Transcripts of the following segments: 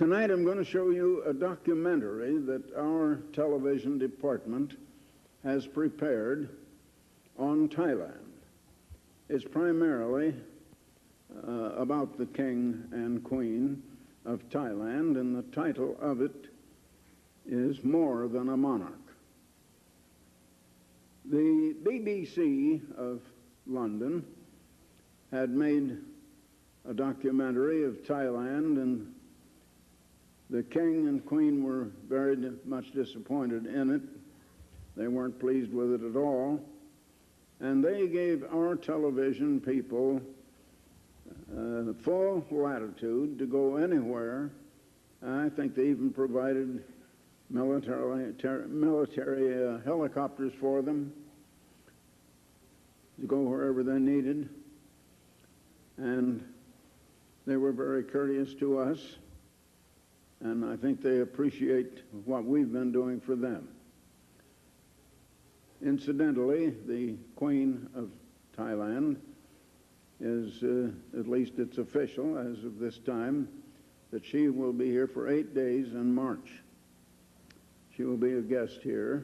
Tonight I'm going to show you a documentary that our television department has prepared on Thailand. It's primarily about the King and Queen of Thailand, and the title of it is More Than a Monarch. The BBC of London had made a documentary of Thailand, and the King and Queen were very much disappointed in it. They weren't pleased with it at all. And they gave our television people full latitude to go anywhere. I think they even provided military helicopters for them to go wherever they needed. And they were very courteous to us, and I think they appreciate what we've been doing for them. Incidentally, the Queen of Thailand is, at least it's official as of this time, that she will be here for 8 days in March. She will be a guest here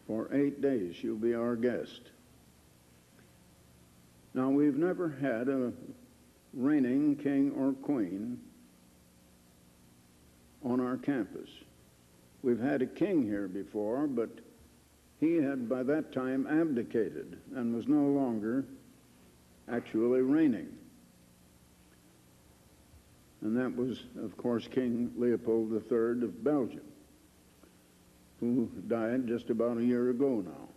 for 8 days. She'll be our guest. Now, we've never had a reigning king or queen on our campus. We've had a king here before, but he had by that time abdicated and was no longer actually reigning. And that was, of course, King Leopold III of Belgium, who died just about a year ago now.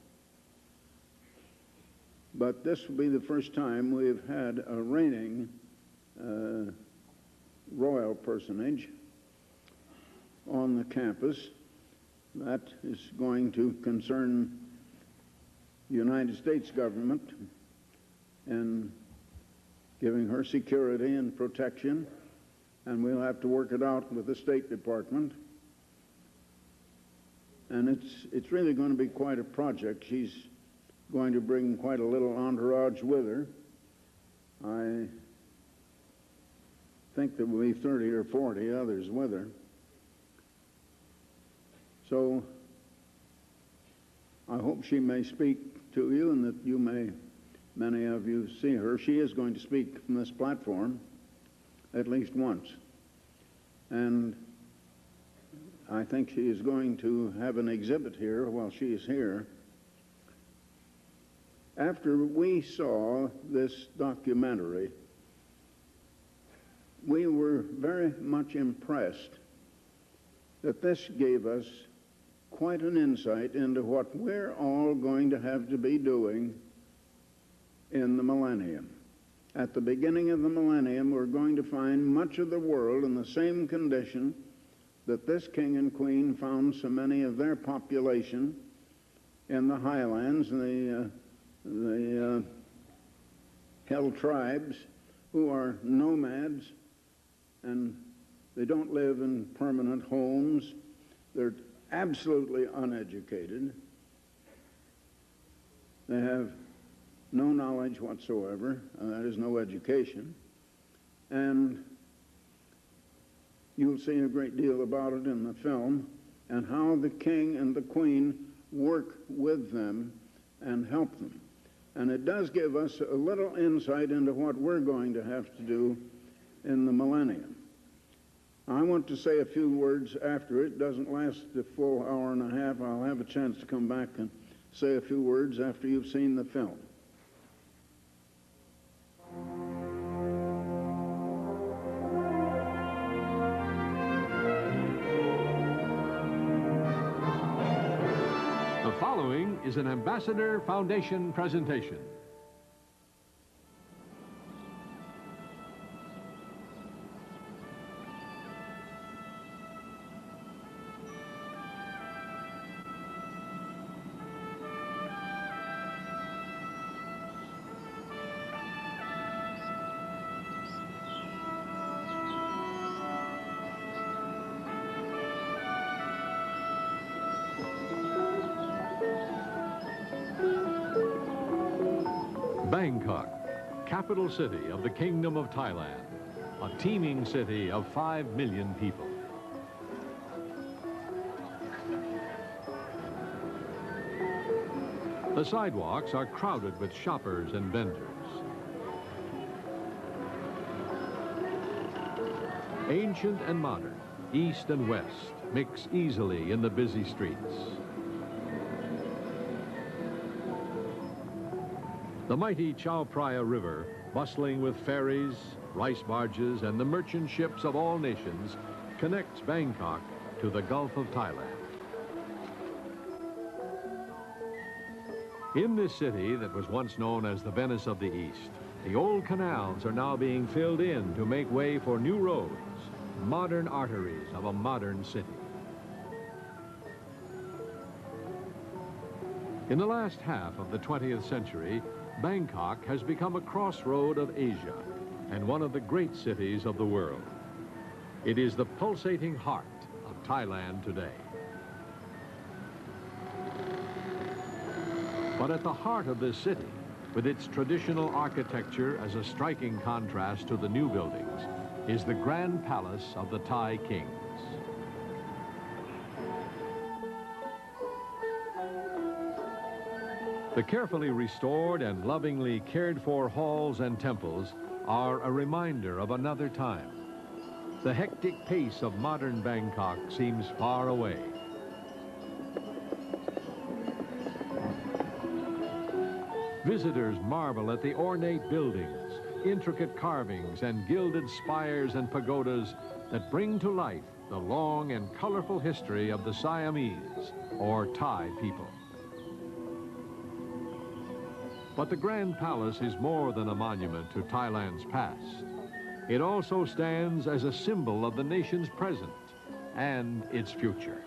But this will be the first time we've had a reigning royal personage on the campus. That is going to concern the United States government in giving her security and protection, and we'll have to work it out with the State Department. And it's really going to be quite a project. She's going to bring quite a little entourage with her. I think there will be 30 or 40 others with her. So I hope she may speak to you and that you may, many of you, see her. She is going to speak from this platform at least once. And I think she is going to have an exhibit here while she is here. After we saw this documentary, we were very much impressed that this gave us quite an insight into what we're all going to have to be doing in the millennium. At the beginning of the millennium, we're going to find much of the world in the same condition that this king and queen found so many of their population in the highlands, the hill tribes, who are nomads, and they don't live in permanent homes. They're absolutely uneducated. They have no knowledge whatsoever. That is, no education. And you'll see a great deal about it in the film, and how the king and the queen work with them and help them. And it does give us a little insight into what we're going to have to do in the millennium. I want to say a few words after it. It doesn't last the full hour and a half. I'll have a chance to come back and say a few words after you've seen the film. The following is an Ambassador Foundation presentation. Bangkok, capital city of the Kingdom of Thailand. a teeming city of 5 million people. The sidewalks are crowded with shoppers and vendors. Ancient and modern, east and west, mix easily in the busy streets. The mighty Chao Phraya River, bustling with ferries, rice barges, and the merchant ships of all nations, connects Bangkok to the Gulf of Thailand. In this city that was once known as the Venice of the East, the old canals are now being filled in to make way for new roads, modern arteries of a modern city. In the last half of the 20th century, Bangkok has become a crossroad of Asia and one of the great cities of the world. It is the pulsating heart of Thailand today. But at the heart of this city, with its traditional architecture as a striking contrast to the new buildings, is the Grand Palace of the Thai kings. The carefully restored and lovingly cared for halls and temples are a reminder of another time. The hectic pace of modern Bangkok seems far away. Visitors marvel at the ornate buildings, intricate carvings, and gilded spires and pagodas that bring to life the long and colorful history of the Siamese, or Thai people. But the Grand Palace is more than a monument to Thailand's past. It also stands as a symbol of the nation's present and its future.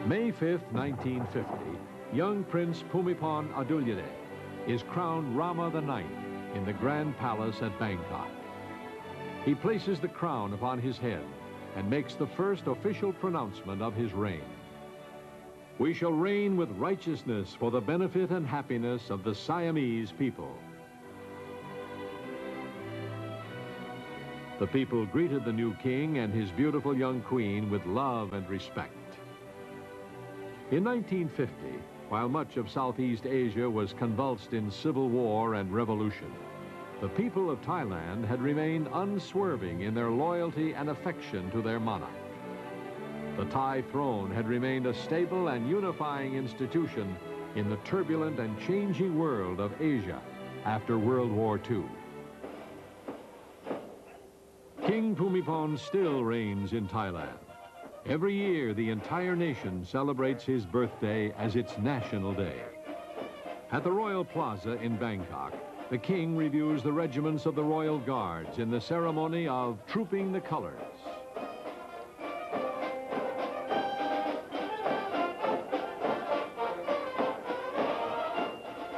May 5th, 1950, young Prince Bhumibol Adulyadej is crowned Rama IX in the Grand Palace at Bangkok. He places the crown upon his head and makes the first official pronouncement of his reign. We shall reign with righteousness for the benefit and happiness of the Siamese people. The people greeted the new king and his beautiful young queen with love and respect. In 1950, while much of Southeast Asia was convulsed in civil war and revolution, the people of Thailand had remained unswerving in their loyalty and affection to their monarch. The Thai throne had remained a stable and unifying institution in the turbulent and changing world of Asia after World War II. King Bhumibol still reigns in Thailand. Every year, the entire nation celebrates his birthday as its national day. At the Royal Plaza in Bangkok, the king reviews the regiments of the Royal Guards in the ceremony of trooping the colors.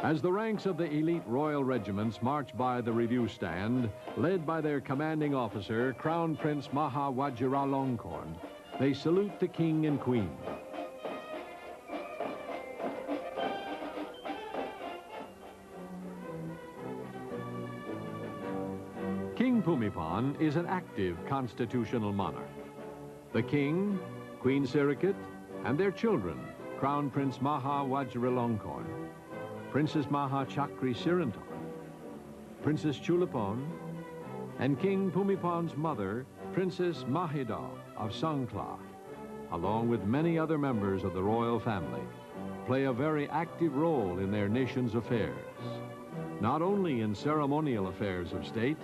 As the ranks of the elite royal regiments march by the review stand, led by their commanding officer, Crown Prince Maha Vajiralongkorn, they salute the king and queen. King Bhumibol is an active constitutional monarch. The king, Queen Sirikit, and their children, Crown Prince Maha Vajiralongkorn, Princess Maha Chakri Siranthorn, Princess Chulapon, and King Pumipon's mother, Princess Mahida of Sangkla, along with many other members of the royal family, play a very active role in their nation's affairs, not only in ceremonial affairs of state,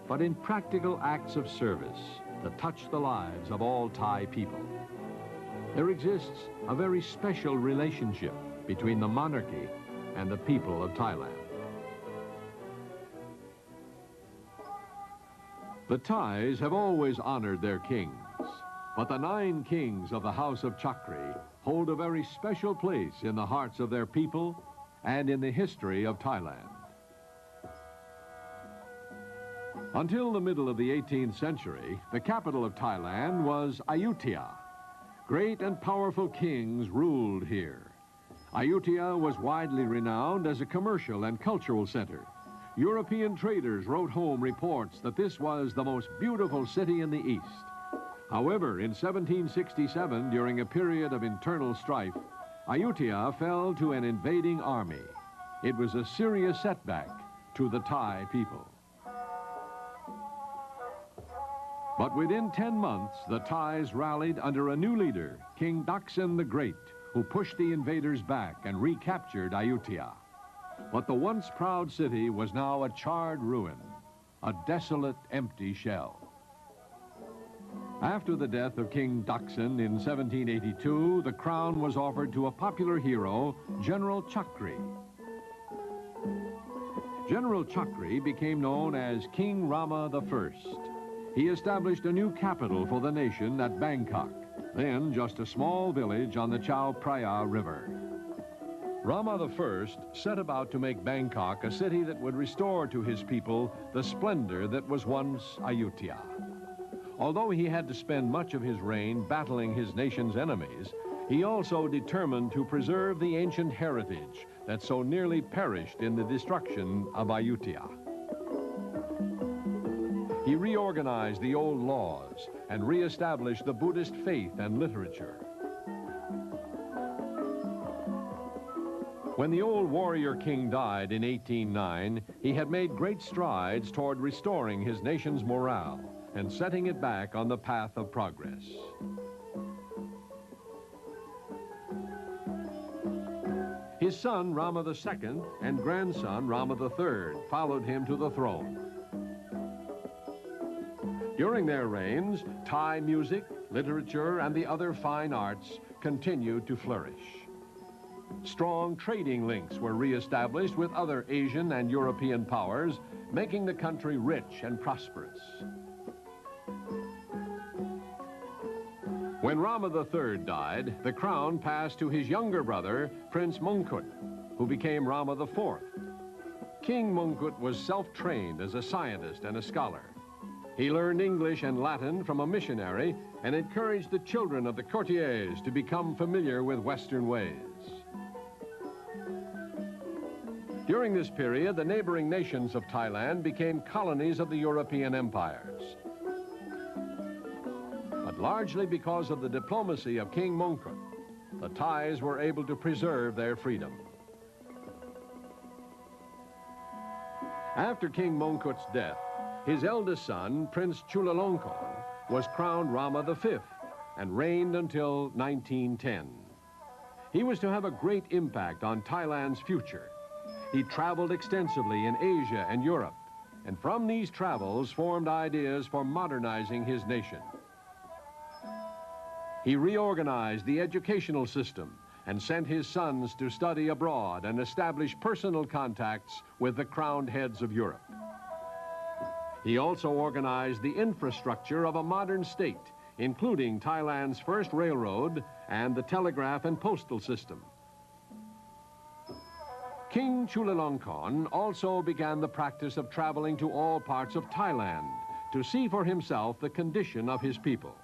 but in practical acts of service that touch the lives of all Thai people. There exists a very special relationship between the monarchy and the people of Thailand. The Thais have always honored their kings, but the 9 kings of the House of Chakri hold a very special place in the hearts of their people and in the history of Thailand. Until the middle of the 18th century, the capital of Thailand was Ayutthaya. Great and powerful kings ruled here. Ayutthaya was widely renowned as a commercial and cultural center. European traders wrote home reports that this was the most beautiful city in the East. However, in 1767, during a period of internal strife, Ayutthaya fell to an invading army. It was a serious setback to the Thai people. But within 10 months, the Thais rallied under a new leader, King Daksin the Great, who pushed the invaders back and recaptured Ayutthaya. But the once proud city was now a charred ruin, a desolate, empty shell. After the death of King Daksin in 1782, the crown was offered to a popular hero, General Chakri. General Chakri became known as King Rama I. He established a new capital for the nation at Bangkok, then just a small village on the Chao Phraya River. Rama I set about to make Bangkok a city that would restore to his people the splendor that was once Ayutthaya. Although he had to spend much of his reign battling his nation's enemies, he also determined to preserve the ancient heritage that so nearly perished in the destruction of Ayutthaya. He reorganized the old laws and reestablished the Buddhist faith and literature. When the old warrior king died in 1809, he had made great strides toward restoring his nation's morale and setting it back on the path of progress. His son, Rama II, and grandson, Rama III, followed him to the throne. During their reigns, Thai music, literature, and the other fine arts continued to flourish. Strong trading links were reestablished with other Asian and European powers, making the country rich and prosperous. When Rama III died, the crown passed to his younger brother, Prince Mongkut, who became Rama IV. King Mongkut was self-trained as a scientist and a scholar. He learned English and Latin from a missionary and encouraged the children of the courtiers to become familiar with Western ways. During this period, the neighboring nations of Thailand became colonies of the European empires. But largely because of the diplomacy of King Mongkut, the Thais were able to preserve their freedom. After King Mongkut's death, his eldest son, Prince Chulalongkorn, was crowned Rama V and reigned until 1910. He was to have a great impact on Thailand's future. He traveled extensively in Asia and Europe, and from these travels formed ideas for modernizing his nation. He reorganized the educational system and sent his sons to study abroad and establish personal contacts with the crowned heads of Europe. He also organized the infrastructure of a modern state, including Thailand's first railroad and the telegraph and postal system. King Chulalongkorn also began the practice of traveling to all parts of Thailand to see for himself the condition of his people.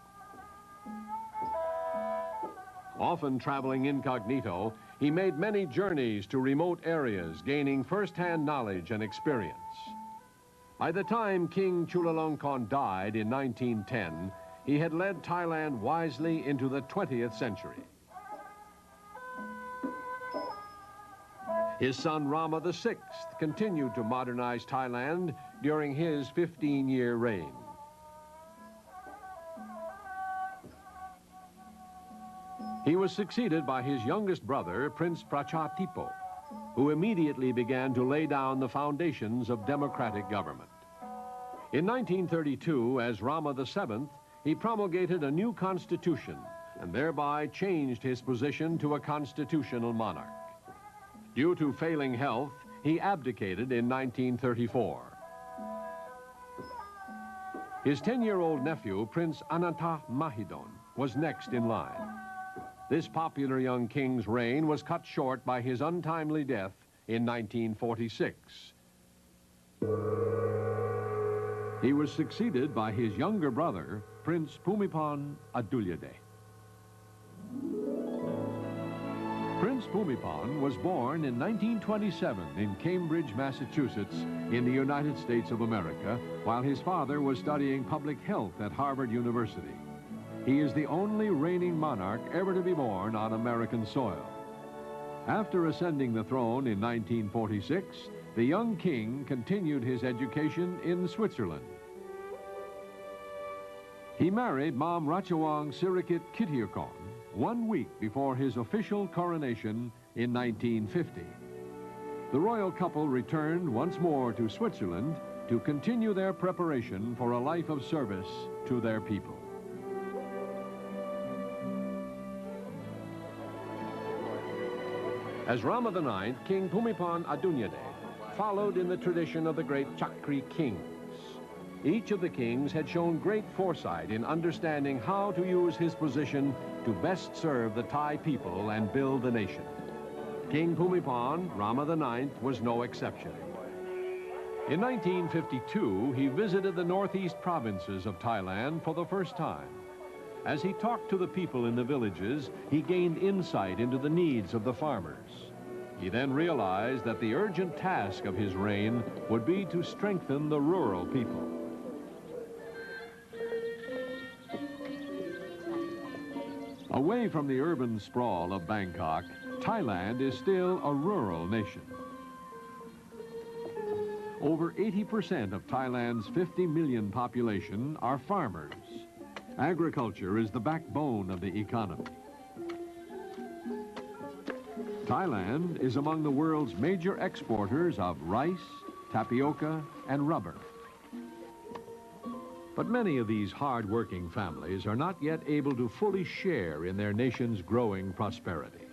Often traveling incognito, he made many journeys to remote areas, gaining first-hand knowledge and experience. By the time King Chulalongkorn died in 1910, he had led Thailand wisely into the 20th century. His son Rama VI continued to modernize Thailand during his 15-year reign. He was succeeded by his youngest brother, Prince Prachatipo, who immediately began to lay down the foundations of democratic government. In 1932, as Rama VII, he promulgated a new constitution and thereby changed his position to a constitutional monarch. Due to failing health, he abdicated in 1934. His 10-year-old nephew, Prince Ananta Mahidol, was next in line. This popular young king's reign was cut short by his untimely death in 1946. He was succeeded by his younger brother, Prince Bhumibol Adulyadej. Prince Bhumibol was born in 1927 in Cambridge, Massachusetts, in the United States of America, while his father was studying public health at Harvard University. He is the only reigning monarch ever to be born on American soil. After ascending the throne in 1946, the young king continued his education in Switzerland. He married Mam Ratchawang Sirikit Kittiorkon 1 week before his official coronation in 1950. The royal couple returned once more to Switzerland to continue their preparation for a life of service to their people. As Rama IX, King Bhumibol Adulyadej followed in the tradition of the great Chakri kings. Each of the kings had shown great foresight in understanding how to use his position to best serve the Thai people and build the nation. King Bhumibol, Rama IX, was no exception. In 1952, he visited the northeast provinces of Thailand for the first time. As he talked to the people in the villages, he gained insight into the needs of the farmers. He then realized that the urgent task of his reign would be to strengthen the rural people. Away from the urban sprawl of Bangkok, Thailand is still a rural nation. Over 80% of Thailand's 50 million population are farmers. Agriculture is the backbone of the economy. Thailand is among the world's major exporters of rice, tapioca, and rubber. But many of these hard-working families are not yet able to fully share in their nation's growing prosperity.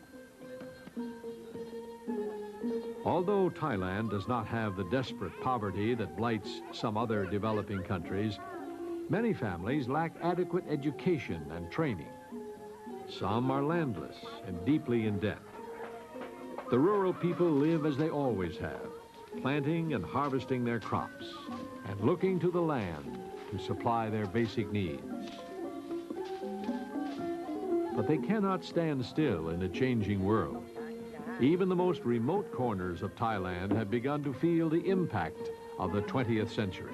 Although Thailand does not have the desperate poverty that blights some other developing countries, many families lack adequate education and training. Some are landless and deeply in debt. The rural people live as they always have, planting and harvesting their crops and looking to the land to supply their basic needs. But they cannot stand still in a changing world. Even the most remote corners of Thailand have begun to feel the impact of the 20th century.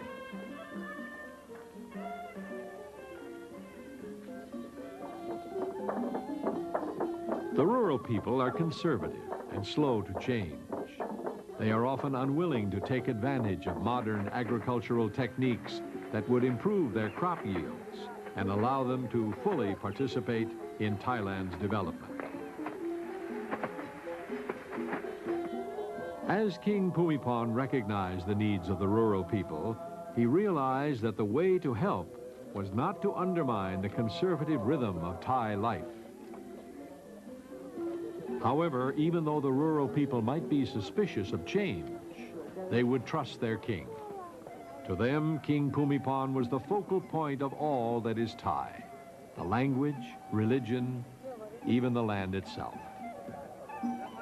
The rural people are conservative and slow to change. They are often unwilling to take advantage of modern agricultural techniques that would improve their crop yields and allow them to fully participate in Thailand's development. As King Bhumibol recognized the needs of the rural people, he realized that the way to help was not to undermine the conservative rhythm of Thai life. However, even though the rural people might be suspicious of change, they would trust their king. To them, King Bhumibol was the focal point of all that is Thai, the language, religion, even the land itself.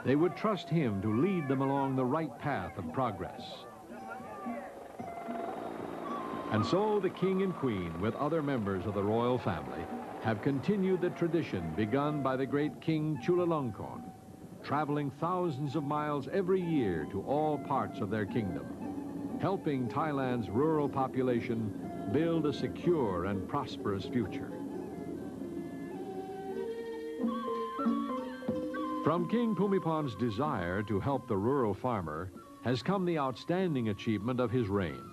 They would trust him to lead them along the right path of progress. And so the king and queen, with other members of the royal family, have continued the tradition begun by the great King Chulalongkorn, traveling thousands of miles every year to all parts of their kingdom, helping Thailand's rural population build a secure and prosperous future. From King Bhumipan's desire to help the rural farmer has come the outstanding achievement of his reign.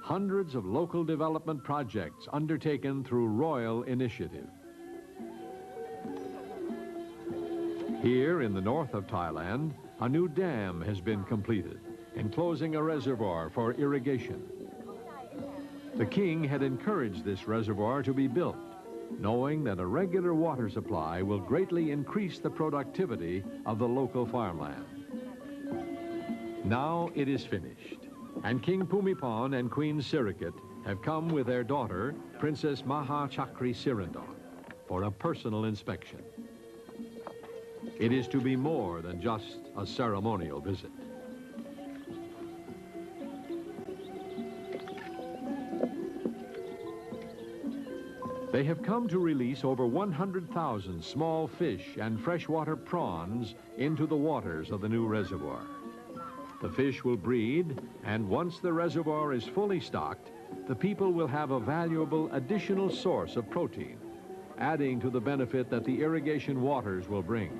Hundreds of local development projects undertaken through royal initiative. Here in the north of Thailand, a new dam has been completed, enclosing a reservoir for irrigation. The king had encouraged this reservoir to be built, knowing that a regular water supply will greatly increase the productivity of the local farmland. Now it is finished, and King Bhumipan and Queen Sirikit have come with their daughter, Princess Maha Chakri Sirindon, for a personal inspection. It is to be more than just a ceremonial visit. They have come to release over 100,000 small fish and freshwater prawns into the waters of the new reservoir. The fish will breed, and once the reservoir is fully stocked, the people will have a valuable additional source of protein, adding to the benefit that the irrigation waters will bring.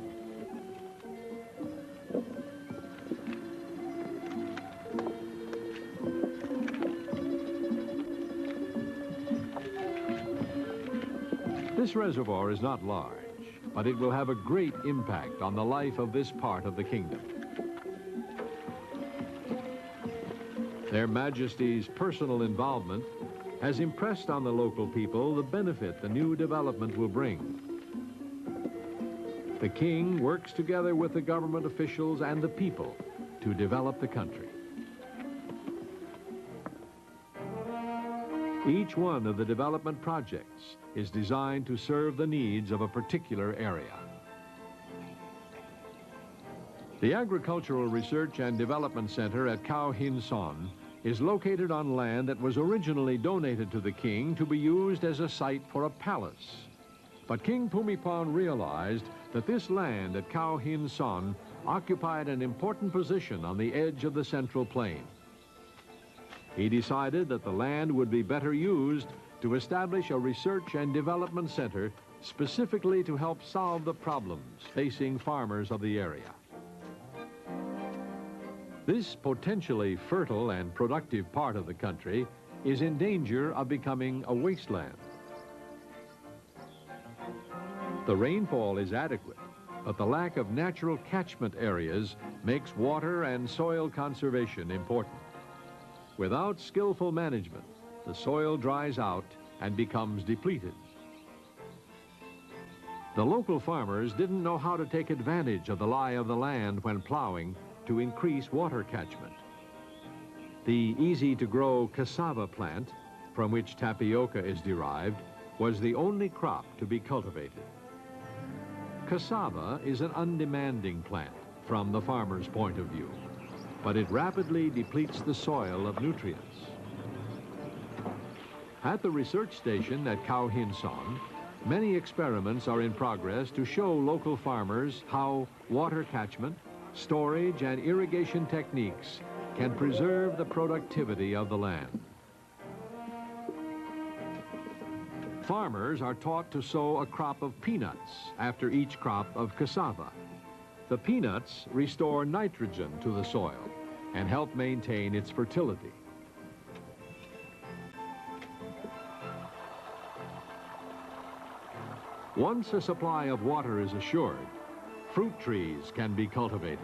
This reservoir is not large, but it will have a great impact on the life of this part of the kingdom. Their Majesty's personal involvement has impressed on the local people the benefit the new development will bring. The king works together with the government officials and the people to develop the country. Each one of the development projects is designed to serve the needs of a particular area. The Agricultural Research and Development Center at Khao Hin Son is located on land that was originally donated to the king to be used as a site for a palace. But King Bhumipan realized that this land at Khao Hin Son occupied an important position on the edge of the Central Plain. He decided that the land would be better used to establish a research and development center specifically to help solve the problems facing farmers of the area. This potentially fertile and productive part of the country is in danger of becoming a wasteland. The rainfall is adequate, but the lack of natural catchment areas makes water and soil conservation important. Without skillful management, the soil dries out and becomes depleted. The local farmers didn't know how to take advantage of the lie of the land when plowing to increase water catchment. The easy-to-grow cassava plant, from which tapioca is derived, was the only crop to be cultivated. Cassava is an undemanding plant from the farmer's point of view, but it rapidly depletes the soil of nutrients. At the research station at Khao Hin Son, many experiments are in progress to show local farmers how water catchment, storage, and irrigation techniques can preserve the productivity of the land. Farmers are taught to sow a crop of peanuts after each crop of cassava. The peanuts restore nitrogen to the soil and help maintain its fertility. Once a supply of water is assured, fruit trees can be cultivated.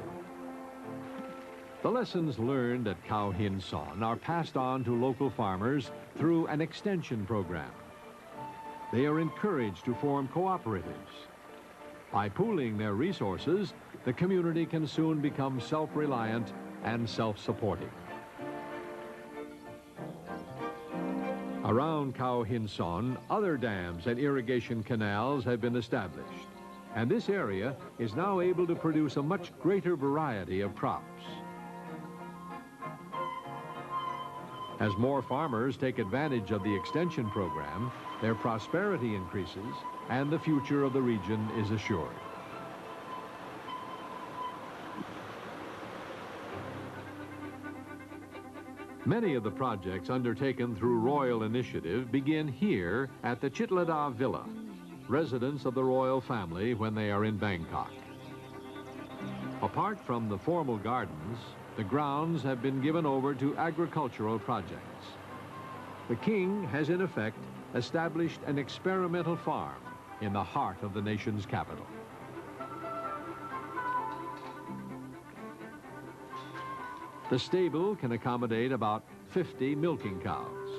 The lessons learned at Khao Hin Son are passed on to local farmers through an extension program. They are encouraged to form cooperatives. By pooling their resources, the community can soon become self-reliant and self-supporting. Around Khao Hin Son, other dams and irrigation canals have been established, and this area is now able to produce a much greater variety of crops. As more farmers take advantage of the extension program, their prosperity increases and the future of the region is assured. Many of the projects undertaken through royal initiative begin here at the Chitlada Villa, residence of the royal family when they are in Bangkok. Apart from the formal gardens, the grounds have been given over to agricultural projects. The king has, in effect, established an experimental farm in the heart of the nation's capital. The stable can accommodate about 50 milking cows.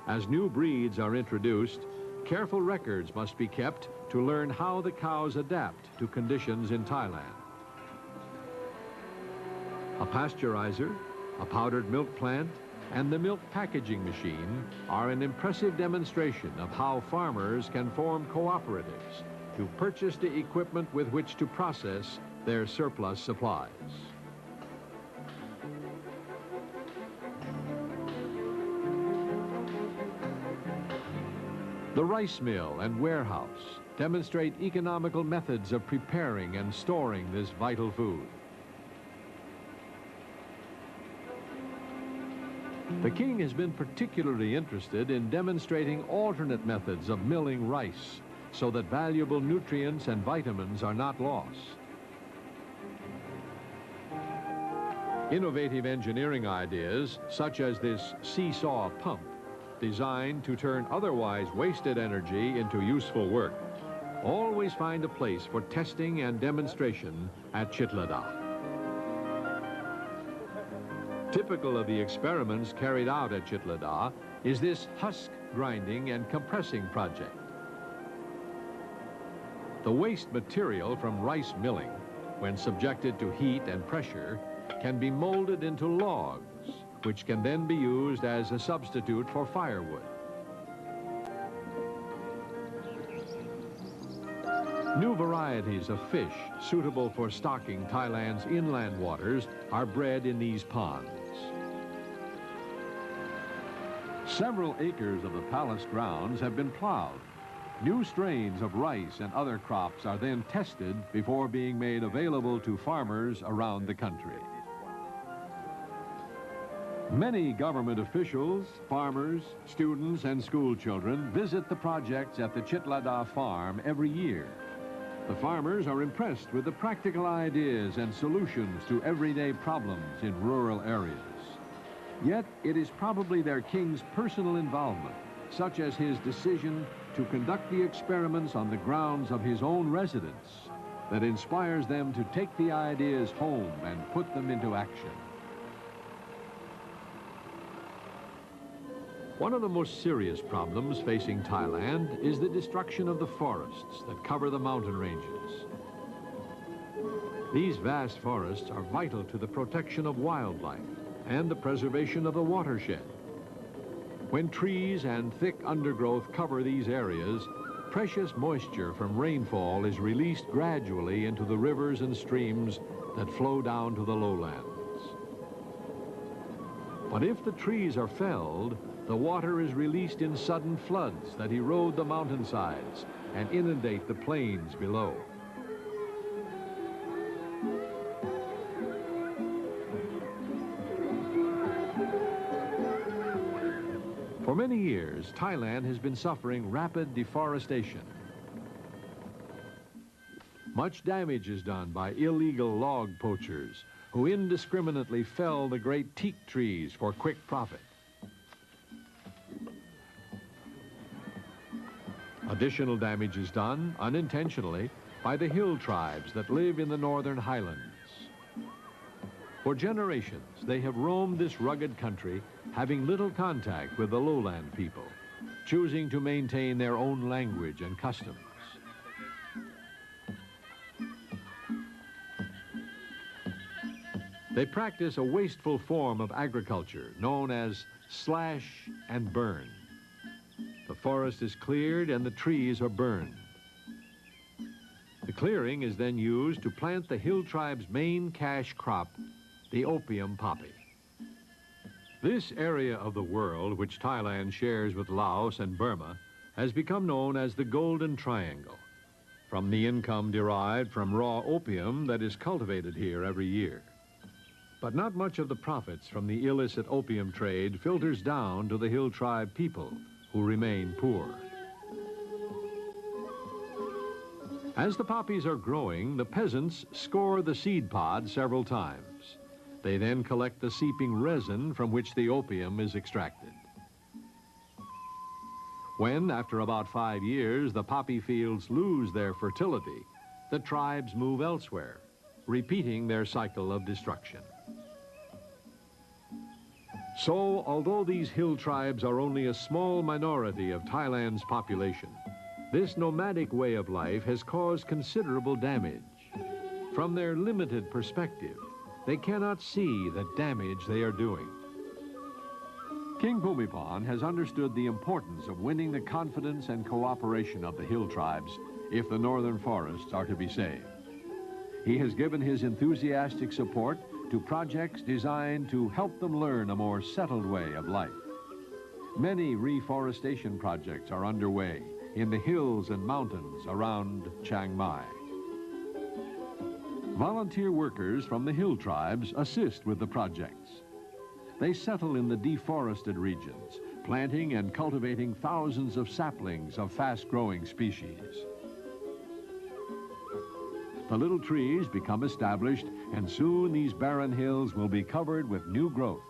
As new breeds are introduced, careful records must be kept to learn how the cows adapt to conditions in Thailand. A pasteurizer, a powdered milk plant, and the milk packaging machine are an impressive demonstration of how farmers can form cooperatives to purchase the equipment with which to process their surplus supplies. The rice mill and warehouse demonstrate economical methods of preparing and storing this vital food. The king has been particularly interested in demonstrating alternate methods of milling rice so that valuable nutrients and vitamins are not lost. Innovative engineering ideas, such as this seesaw pump, designed to turn otherwise wasted energy into useful work, always find a place for testing and demonstration at Chitlada. Typical of the experiments carried out at Chitlada is this husk grinding and compressing project. The waste material from rice milling, when subjected to heat and pressure, can be molded into logs, which can then be used as a substitute for firewood. New varieties of fish suitable for stocking Thailand's inland waters are bred in these ponds. Several acres of the palace grounds have been plowed. New strains of rice and other crops are then tested before being made available to farmers around the country. Many government officials, farmers, students, and school children visit the projects at the Chitlada farm every year. The farmers are impressed with the practical ideas and solutions to everyday problems in rural areas. Yet it is probably their king's personal involvement, such as his decision to conduct the experiments on the grounds of his own residence, that inspires them to take the ideas home and put them into action. One of the most serious problems facing Thailand is the destruction of the forests that cover the mountain ranges. These vast forests are vital to the protection of wildlife and the preservation of the watershed. When trees and thick undergrowth cover these areas, precious moisture from rainfall is released gradually into the rivers and streams that flow down to the lowlands. But if the trees are felled, the water is released in sudden floods that erode the mountainsides and inundate the plains below. For many years, Thailand has been suffering rapid deforestation. Much damage is done by illegal log poachers who indiscriminately fell the great teak trees for quick profit. Additional damage is done, unintentionally, by the hill tribes that live in the northern highlands. For generations, they have roamed this rugged country, having little contact with the lowland people, choosing to maintain their own language and customs. They practice a wasteful form of agriculture known as slash and burn. The forest is cleared and the trees are burned. The clearing is then used to plant the hill tribe's main cash crop, the opium poppy. This area of the world, which Thailand shares with Laos and Burma, has become known as the Golden Triangle, from the income derived from raw opium that is cultivated here every year. But not much of the profits from the illicit opium trade filters down to the hill tribe people, who remain poor. As the poppies are growing, the peasants score the seed pod several times. They then collect the seeping resin from which the opium is extracted. When, after about 5 years, the poppy fields lose their fertility, the tribes move elsewhere, repeating their cycle of destruction. So, although these hill tribes are only a small minority of Thailand's population, this nomadic way of life has caused considerable damage. From their limited perspective, they cannot see the damage they are doing. King Bhumibol has understood the importance of winning the confidence and cooperation of the hill tribes if the northern forests are to be saved. He has given his enthusiastic support to projects designed to help them learn a more settled way of life. Many reforestation projects are underway in the hills and mountains around Chiang Mai. Volunteer workers from the hill tribes assist with the projects. They settle in the deforested regions, planting and cultivating thousands of saplings of fast-growing species. The little trees become established, and soon these barren hills will be covered with new growth.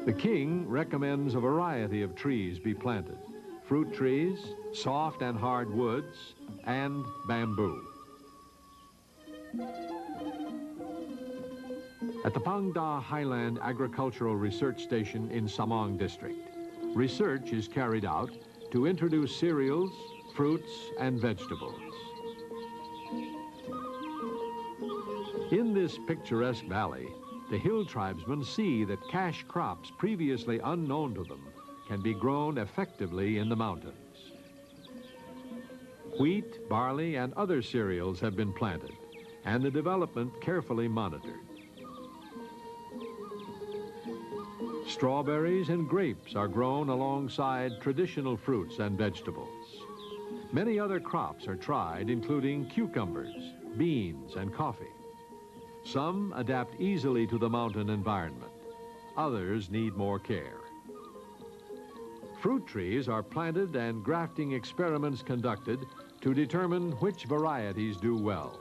The king recommends a variety of trees be planted: fruit trees, soft and hard woods, and bamboo. At the Phang Da Highland Agricultural Research Station in Samang District, research is carried out to introduce cereals, fruits, and vegetables. In this picturesque valley, the hill tribesmen see that cash crops previously unknown to them can be grown effectively in the mountains. Wheat, barley, and other cereals have been planted, and the development carefully monitored. Strawberries and grapes are grown alongside traditional fruits and vegetables. Many other crops are tried, including cucumbers, beans, and coffee. Some adapt easily to the mountain environment. Others need more care. Fruit trees are planted and grafting experiments conducted to determine which varieties do well.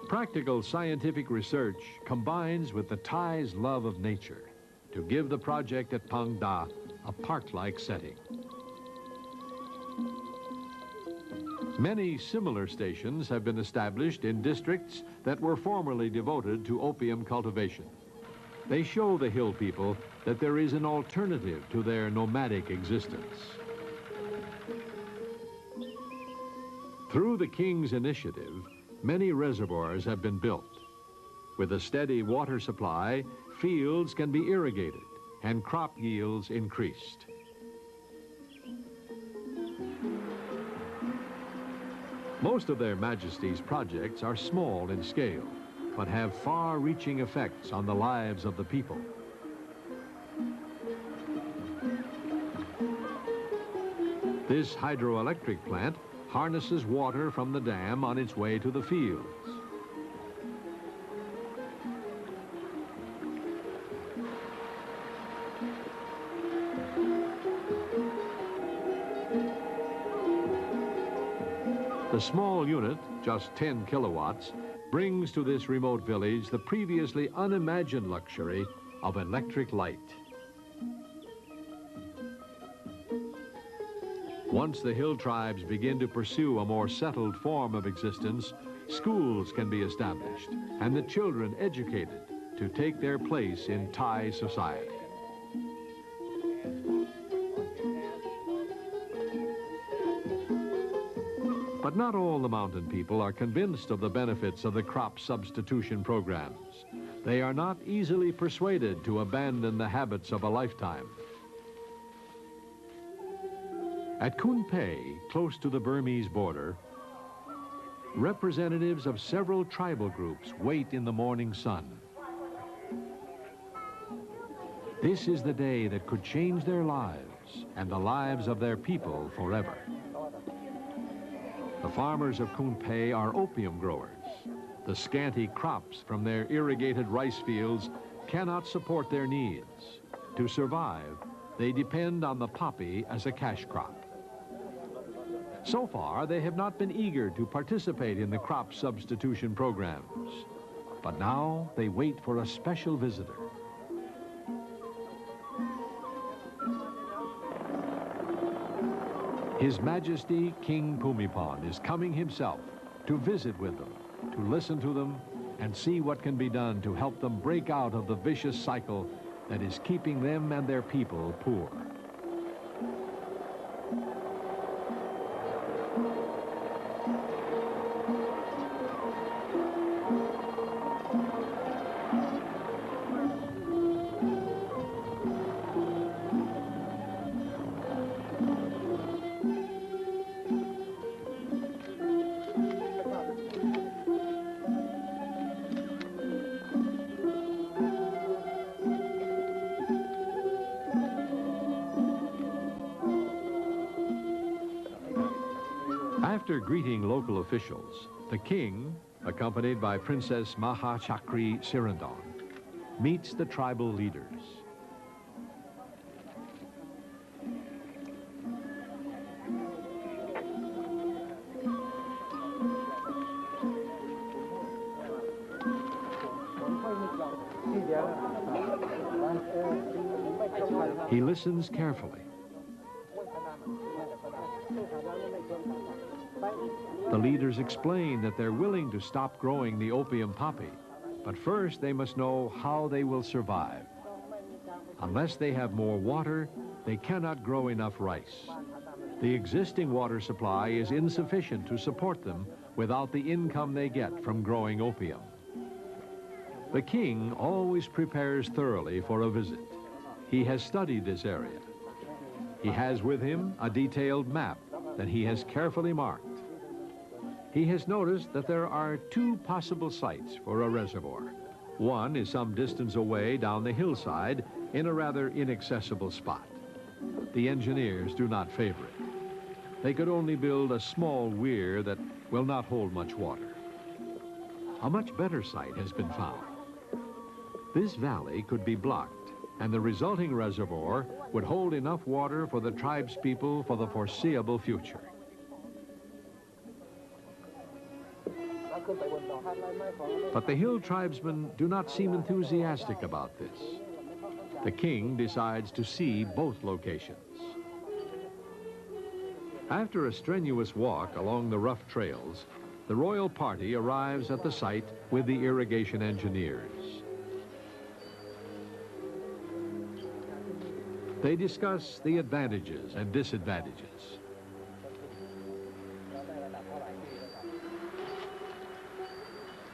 Practical scientific research combines with the Thais' love of nature to give the project at Phang Da a park-like setting. Many similar stations have been established in districts that were formerly devoted to opium cultivation. They show the hill people that there is an alternative to their nomadic existence. Through the King's initiative, many reservoirs have been built. With a steady water supply, fields can be irrigated and crop yields increased. Most of their Majesty's projects are small in scale, but have far-reaching effects on the lives of the people. This hydroelectric plant harnesses water from the dam on its way to the fields. The small unit, just 10 kilowatts, brings to this remote village the previously unimagined luxury of electric light. Once the hill tribes begin to pursue a more settled form of existence, schools can be established and the children educated to take their place in Thai society. But not all the mountain people are convinced of the benefits of the crop substitution programs. They are not easily persuaded to abandon the habits of a lifetime. At Khun Pei, close to the Burmese border, representatives of several tribal groups wait in the morning sun. This is the day that could change their lives and the lives of their people forever. The farmers of Khun Pei are opium growers. The scanty crops from their irrigated rice fields cannot support their needs. To survive, they depend on the poppy as a cash crop. So far, they have not been eager to participate in the crop substitution programs. But now they wait for a special visitor. His Majesty King Bhumibol is coming himself to visit with them, to listen to them, and see what can be done to help them break out of the vicious cycle that is keeping them and their people poor. After greeting local officials, the king, accompanied by Princess Mahachakri Sirindon, meets the tribal leaders. He listens carefully. The leaders explain that they're willing to stop growing the opium poppy, but first they must know how they will survive. Unless they have more water, they cannot grow enough rice. The existing water supply is insufficient to support them without the income they get from growing opium. The king always prepares thoroughly for a visit. He has studied this area. He has with him a detailed map that he has carefully marked. He has noticed that there are two possible sites for a reservoir. One is some distance away down the hillside in a rather inaccessible spot. The engineers do not favor it. They could only build a small weir that will not hold much water. A much better site has been found. This valley could be blocked, and the resulting reservoir would hold enough water for the tribespeople for the foreseeable future. But the hill tribesmen do not seem enthusiastic about this. The king decides to see both locations. After a strenuous walk along the rough trails, the royal party arrives at the site with the irrigation engineers. They discuss the advantages and disadvantages.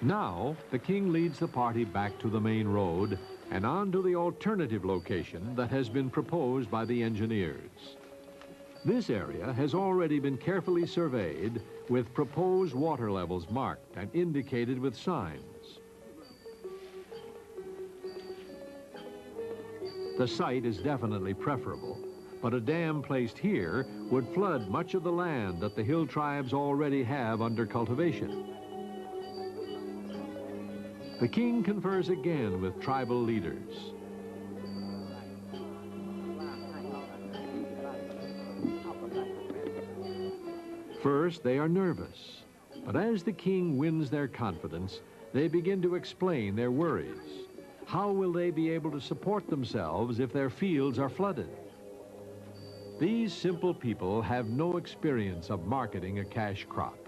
Now, the king leads the party back to the main road and on to the alternative location that has been proposed by the engineers. This area has already been carefully surveyed with proposed water levels marked and indicated with signs. The site is definitely preferable, but a dam placed here would flood much of the land that the hill tribes already have under cultivation. The king confers again with tribal leaders. First, they are nervous, but as the king wins their confidence, they begin to explain their worries. How will they be able to support themselves if their fields are flooded? These simple people have no experience of marketing a cash crop.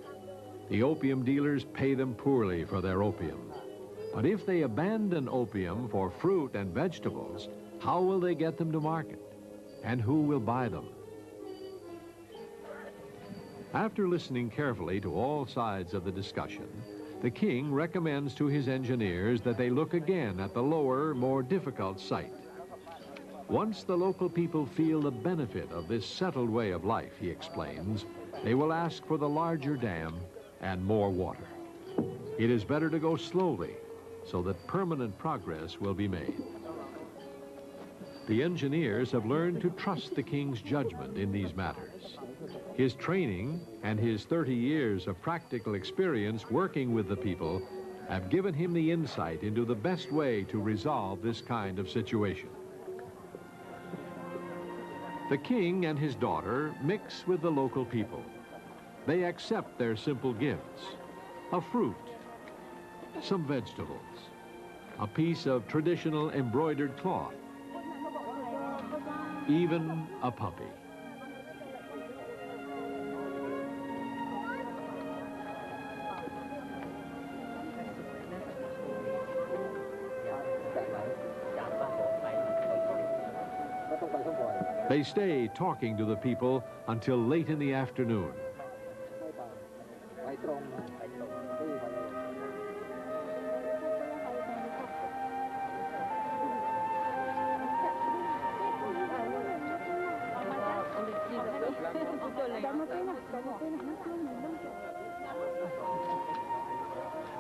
The opium dealers pay them poorly for their opium. But if they abandon opium for fruit and vegetables, how will they get them to market? And who will buy them? After listening carefully to all sides of the discussion, the king recommends to his engineers that they look again at the lower, more difficult site. Once the local people feel the benefit of this settled way of life, he explains, they will ask for the larger dam and more water. It is better to go slowly so that permanent progress will be made. The engineers have learned to trust the king's judgment in these matters. His training and his 30 years of practical experience working with the people have given him the insight into the best way to resolve this kind of situation. The king and his daughter mix with the local people. They accept their simple gifts: a fruit, some vegetables, a piece of traditional embroidered cloth, even a puppy. They stay talking to the people until late in the afternoon.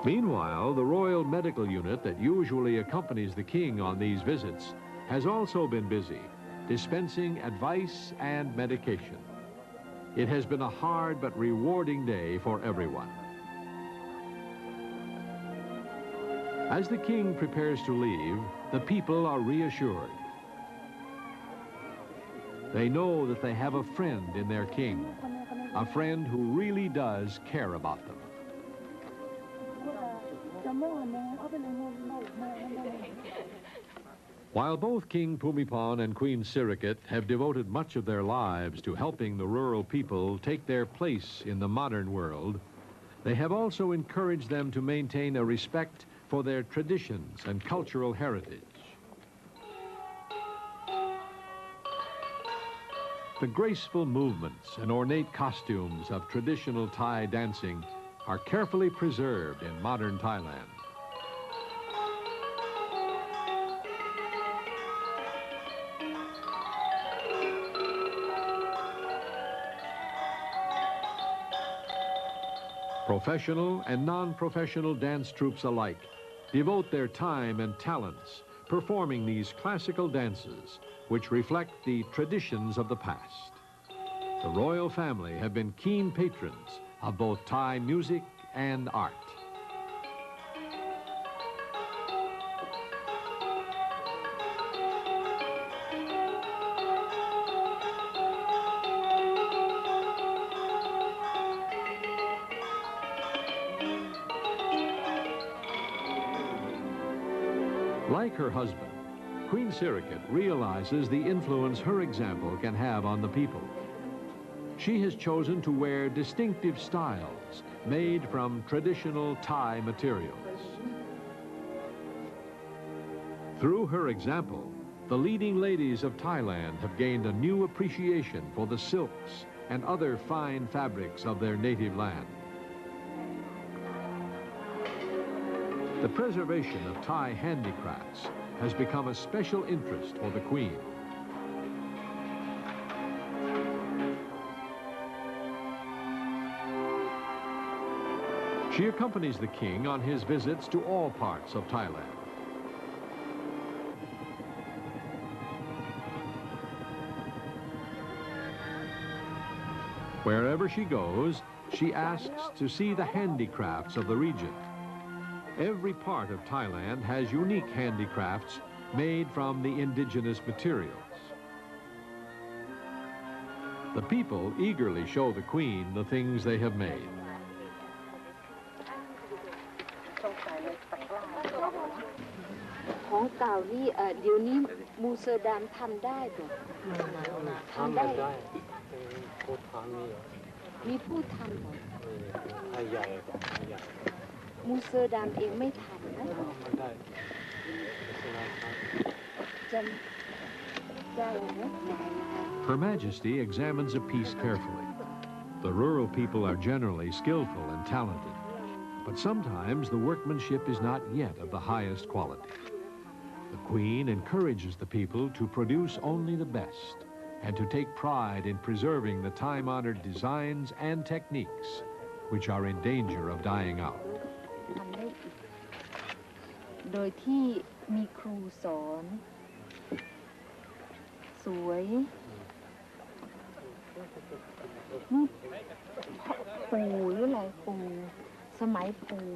Meanwhile, the Royal Medical Unit that usually accompanies the king on these visits has also been busy, dispensing advice and medication. It has been a hard but rewarding day for everyone. As the king prepares to leave, the people are reassured. They know that they have a friend in their king, a friend who really does care about them. While both King Bhumibol and Queen Sirikit have devoted much of their lives to helping the rural people take their place in the modern world, they have also encouraged them to maintain a respect for their traditions and cultural heritage. The graceful movements and ornate costumes of traditional Thai dancing are carefully preserved in modern Thailand. Professional and non-professional dance troupes alike devote their time and talents performing these classical dances which reflect the traditions of the past. The royal family have been keen patrons of both Thai music and art. Like her husband, Queen Sirikit realizes the influence her example can have on the people. She has chosen to wear distinctive styles made from traditional Thai materials. Through her example, the leading ladies of Thailand have gained a new appreciation for the silks and other fine fabrics of their native land. The preservation of Thai handicrafts has become a special interest for the Queen. She accompanies the king on his visits to all parts of Thailand. Wherever she goes, she asks to see the handicrafts of the region. Every part of Thailand has unique handicrafts made from the indigenous materials. The people eagerly show the Queen the things they have made. ของเก่านี่เดี๋ยวนี้มูเซอร์ดามทำได้ป่ะทำได้ผู้ทำนี่มีผู้ทำป่ะไทยใหญ่มูเซอร์ดามเองไม่ทำนะไม่ได้จะอะไรนะ Her Majesty examines a piece carefully. The rural people are generally skillful and talented, but sometimes the workmanship is not yet of the highest quality. The Queen encourages the people to produce only the best and to take pride in preserving the time-honored designs and techniques which are in danger of dying out. โดยที่มีครูสอนสวยนี่ปู่หรืออะไรปู่สมัยปู่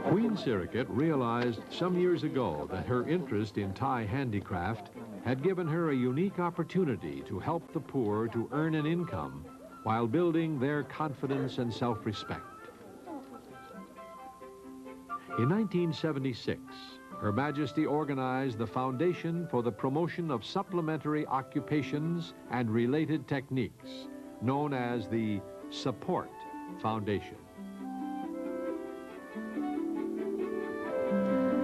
Queen Sirikit realized some years ago that her interest in Thai handicraft had given her a unique opportunity to help the poor to earn an income while building their confidence and self-respect. In 1976, Her Majesty organized the Foundation for the Promotion of Supplementary Occupations and Related Techniques, known as the Support Foundation.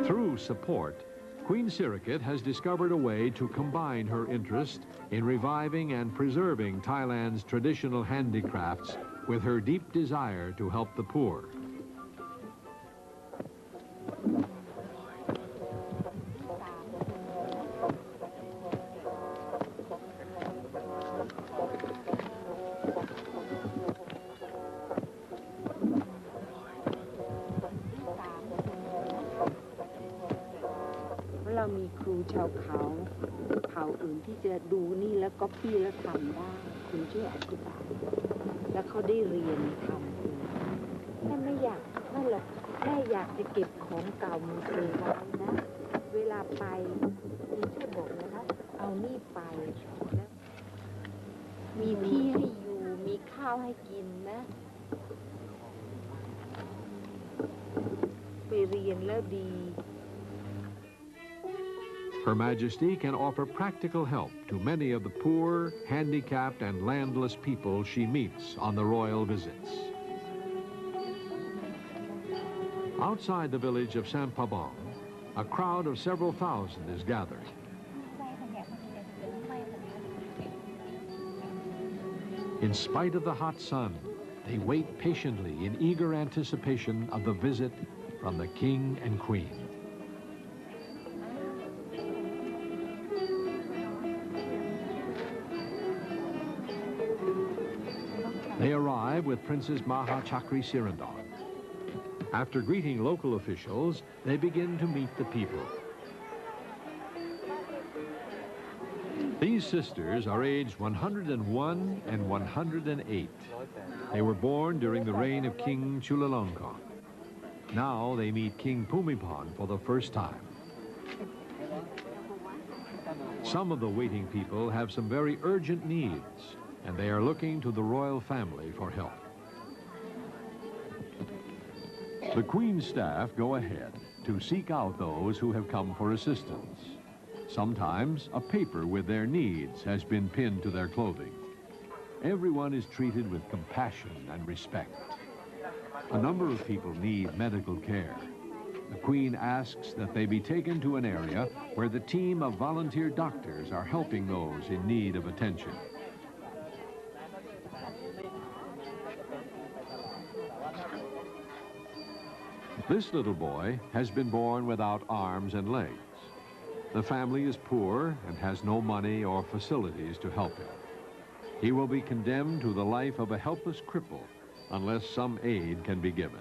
Through Support, Queen Sirikit has discovered a way to combine her interest in reviving and preserving Thailand's traditional handicrafts with her deep desire to help the poor. Her Majesty can offer practical help to many of the poor, handicapped, and landless people she meets on the royal visits. Outside the village of Sampabong, a crowd of several thousand is gathering. In spite of the hot sun, they wait patiently in eager anticipation of the visit from the King and Queen. They arrive with Princess Maha Chakri Sirindong. After greeting local officials, they begin to meet the people. These sisters are aged 101 and 108. They were born during the reign of King Chulalongkorn. Now they meet King Bhumibol for the first time. Some of the waiting people have some very urgent needs, and they are looking to the royal family for help. The Queen's staff go ahead to seek out those who have come for assistance. Sometimes a paper with their needs has been pinned to their clothing. Everyone is treated with compassion and respect. A number of people need medical care. The Queen asks that they be taken to an area where the team of volunteer doctors are helping those in need of attention. This little boy has been born without arms and legs. The family is poor and has no money or facilities to help him. He will be condemned to the life of a helpless cripple unless some aid can be given.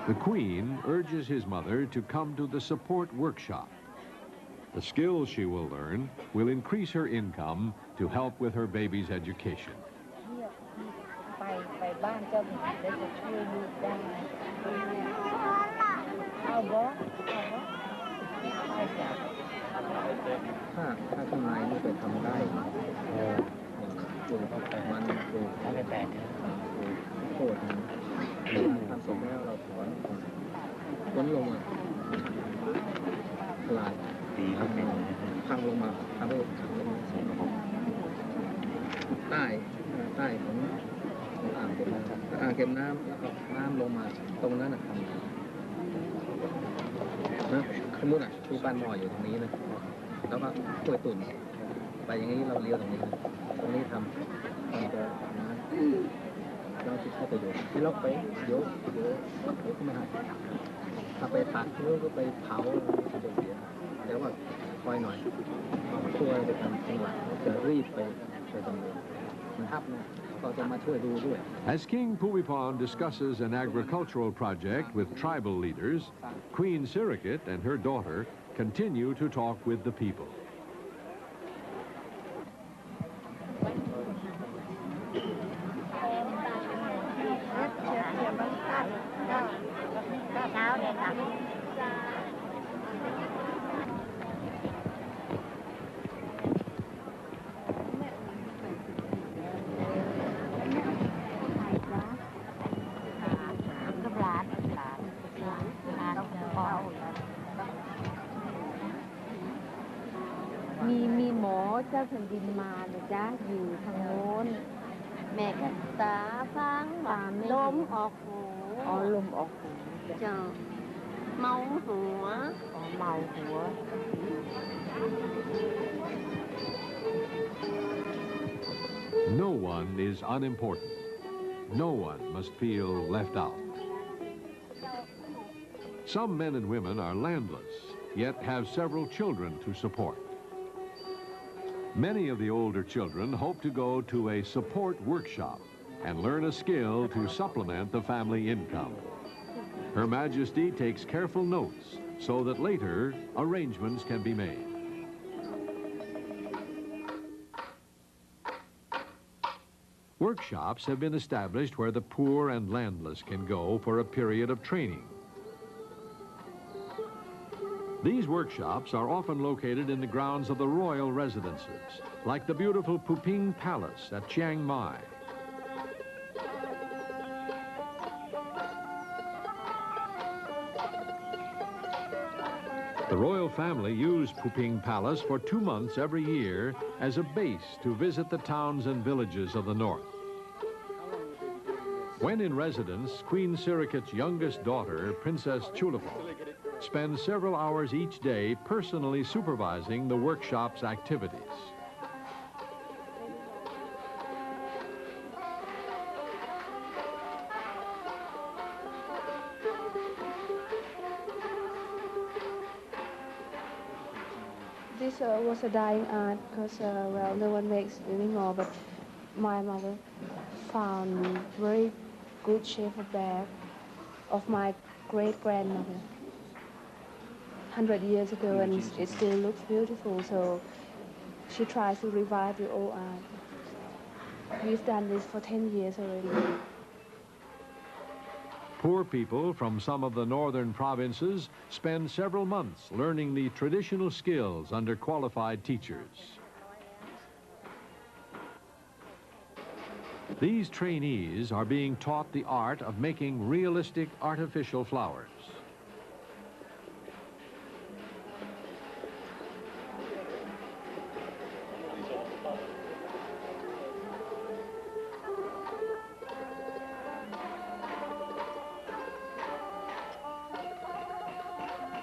The Queen urges his mother to come to the support workshop. The skills she will learn will increase her income to help with her baby's education. แล้วก็กล้วยตุ๋นไปอย่างนี้เราเลี้ยวตรงนี้ทำตัวนั้นเราจะเข้าไปดูที่เราไปเดี๋ยวก็ไม่ให้ถ้าไปตัดนู้นก็ไปเผาจะเสียแต่ว่าคอยหน่อยเอาช่วยไปทำจังหวะจะรีบไปตรงนี้นะครับก็จะมาช่วยดูด้วย As King Bhumibol discusses an agricultural project with tribal leaders, Queen Sirikit and her daughter continue to talk with the people.มีหมอเจ้าแผ่นดินมาเลยจ้าอยู่ทางโน้นแม่ก็ตาฟังลมออกหูลมออกหูจ้าเมาหัวเมาหัว No one is unimportant. No one must feel left out. Some men and women are landless, yet have several children to support. Many of the older children hope to go to a support workshop and learn a skill to supplement the family income. Her Majesty takes careful notes so that later arrangements can be made. Workshops have been established where the poor and landless can go for a period of training. These workshops are often located in the grounds of the royal residences, like the beautiful Puping Palace at Chiang Mai. The royal family use Puping Palace for 2 months every year as a base to visit the towns and villages of the north. When in residence, Queen Sirikit's youngest daughter, Princess Chulafon, spends several hours each day personally supervising the workshop's activities. This was a dying art because, well, no one makes it anymore, but my mother found very good shape of bag of my great-grandmother 100 years ago, and it still looks beautiful, so she tries to revive the old art. We've done this for 10 years already. Poor people from some of the northern provinces spend several months learning the traditional skills under qualified teachers. These trainees are being taught the art of making realistic artificial flowers.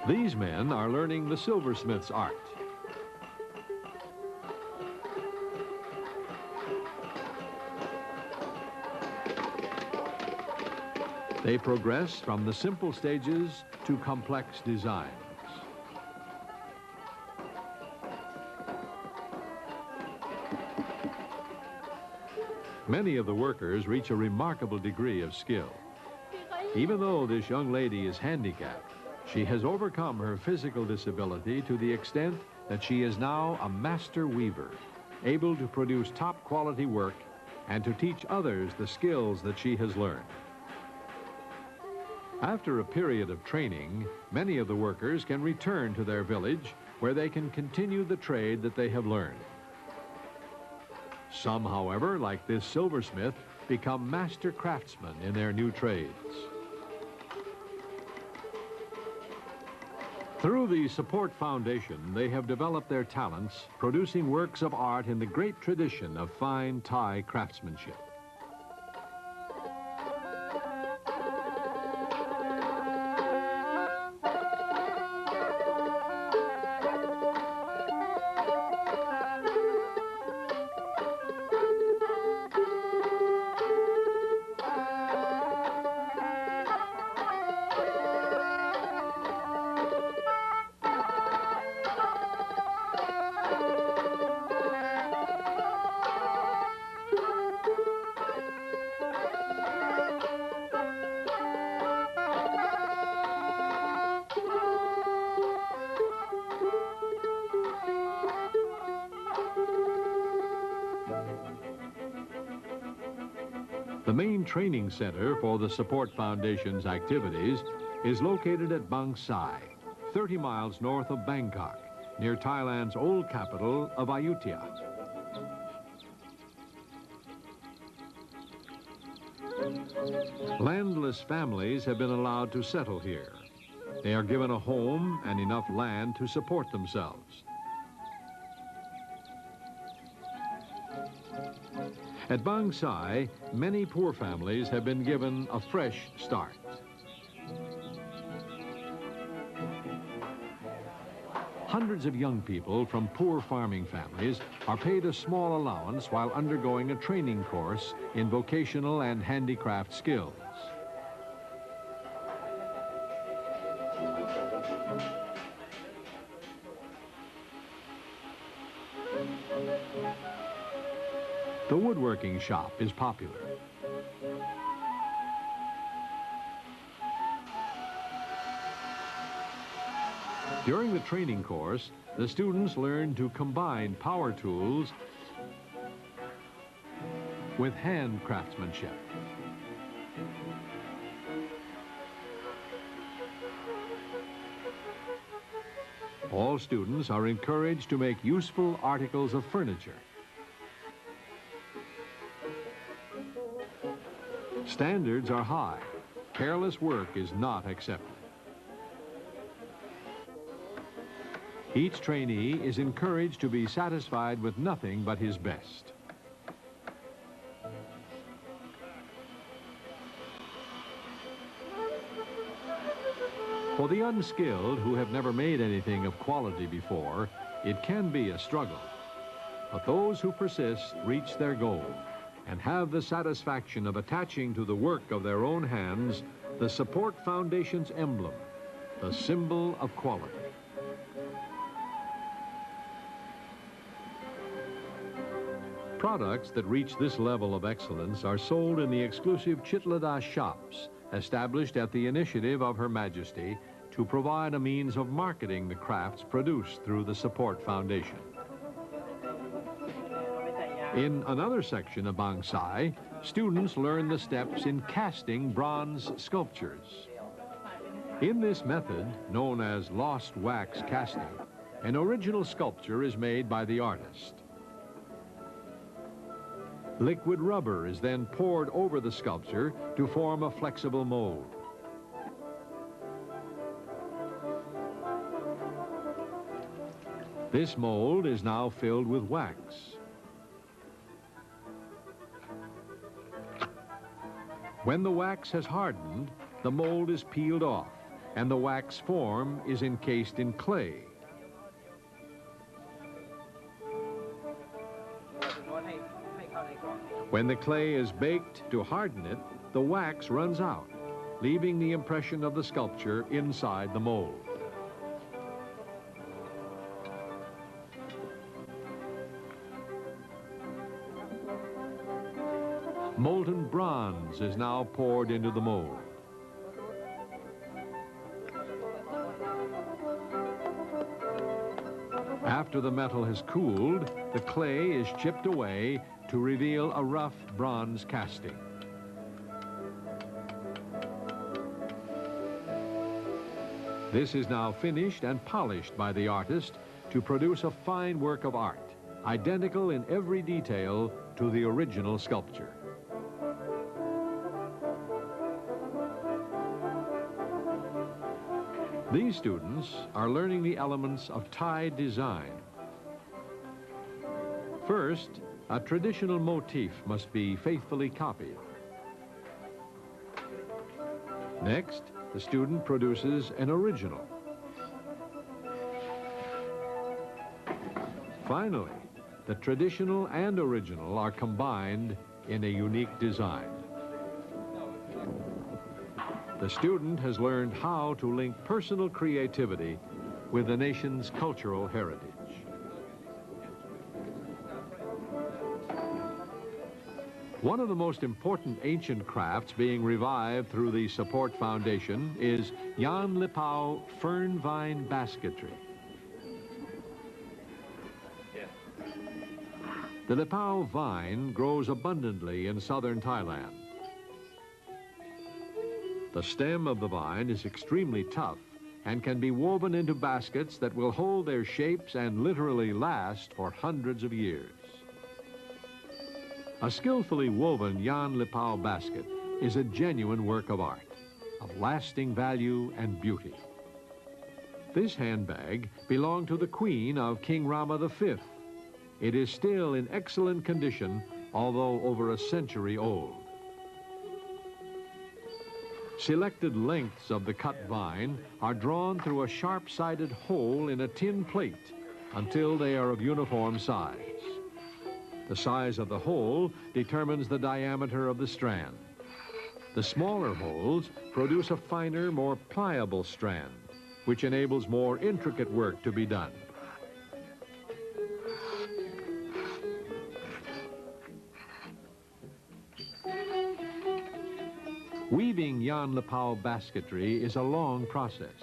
These men are learning the silversmith's art. They progress from the simple stages to complex designs. Many of the workers reach a remarkable degree of skill. Even though this young lady is handicapped, she has overcome her physical disability to the extent that she is now a master weaver, able to produce top-quality work and to teach others the skills that she has learned. After a period of training, many of the workers can return to their village where they can continue the trade that they have learned. Some, however, like this silversmith, become master craftsmen in their new trades. Through the Support Foundation, they have developed their talents, producing works of art in the great tradition of fine Thai craftsmanship. The main training center for the Support Foundation's activities is located at Bangsai, 30 miles north of Bangkok, near Thailand's old capital of Ayutthaya. Landless families have been allowed to settle here. They are given a home and enough land to support themselves. At Bangsai, many poor families have been given a fresh start. Hundreds of young people from poor farming families are paid a small allowance while undergoing a training course in vocational and handicraft skills. The woodworking shop is popular. During the training course, the students learn to combine power tools with hand craftsmanship. All students are encouraged to make useful articles of furniture. Standards are high. Careless work is not accepted. Each trainee is encouraged to be satisfied with nothing but his best. For the unskilled who have never made anything of quality before, it can be a struggle. But those who persist reach their goal and have the satisfaction of attaching to the work of their own hands the Support Foundation's emblem, the symbol of quality. Products that reach this level of excellence are sold in the exclusive Chitlada shops, established at the initiative of Her Majesty to provide a means of marketing the crafts produced through the Support Foundation. In another section of Bangsai, students learn the steps in casting bronze sculptures. In this method, known as lost wax casting, an original sculpture is made by the artist. Liquid rubber is then poured over the sculpture to form a flexible mold. This mold is now filled with wax. When the wax has hardened, the mold is peeled off, and the wax form is encased in clay. When the clay is baked to harden it, the wax runs out, leaving the impression of the sculpture inside the mold. Molten bronze is now poured into the mold. After the metal has cooled, the clay is chipped away to reveal a rough bronze casting. This is now finished and polished by the artist to produce a fine work of art, identical in every detail to the original sculpture. These students are learning the elements of Thai design. First, a traditional motif must be faithfully copied. Next, the student produces an original. Finally, the traditional and original are combined in a unique design. The student has learned how to link personal creativity with the nation's cultural heritage. One of the most important ancient crafts being revived through the Support Foundation is Yan Lipao fern vine basketry. The Lipao vine grows abundantly in southern Thailand, The stem of the vine is extremely tough and can be woven into baskets that will hold their shapes and literally last for hundreds of years. A skillfully woven Yan Lipao basket is a genuine work of art, of lasting value and beauty. This handbag belonged to the Queen of King Rama V. It is still in excellent condition, although over a century old. Selected lengths of the cut vine are drawn through a sharp-sided hole in a tin plate until they are of uniform size. The size of the hole determines the diameter of the strand. The smaller holes produce a finer, more pliable strand, which enables more intricate work to be done. Weaving Yan Lipao basketry is a long process.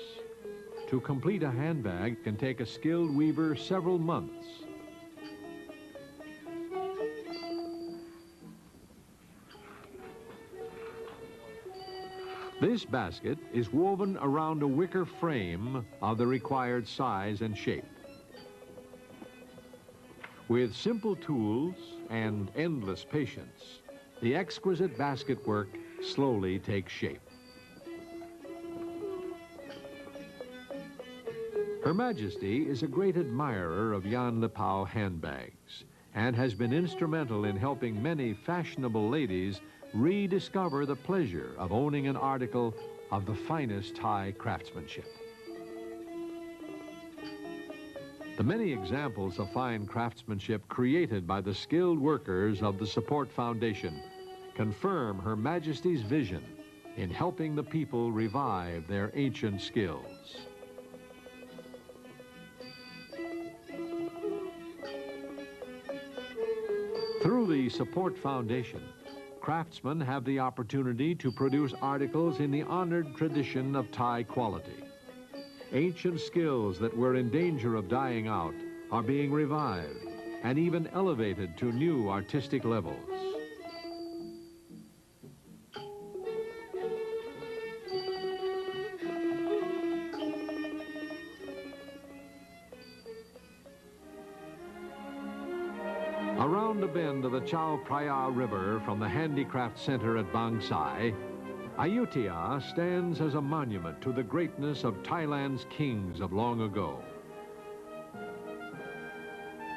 To complete a handbag can take a skilled weaver several months. This basket is woven around a wicker frame of the required size and shape. With simple tools and endless patience, the exquisite basket work slowly takes shape. Her Majesty is a great admirer of Yan Lipao handbags and has been instrumental in helping many fashionable ladies rediscover the pleasure of owning an article of the finest Thai craftsmanship. The many examples of fine craftsmanship created by the skilled workers of the Support Foundation confirm Her Majesty's vision in helping the people revive their ancient skills. Through the Support Foundation, craftsmen have the opportunity to produce articles in the honored tradition of Thai quality. Ancient skills that were in danger of dying out are being revived and even elevated to new artistic levels. Around the bend of the Chao Phraya River from the Handicraft Center at Bangsai, Ayutthaya stands as a monument to the greatness of Thailand's kings of long ago.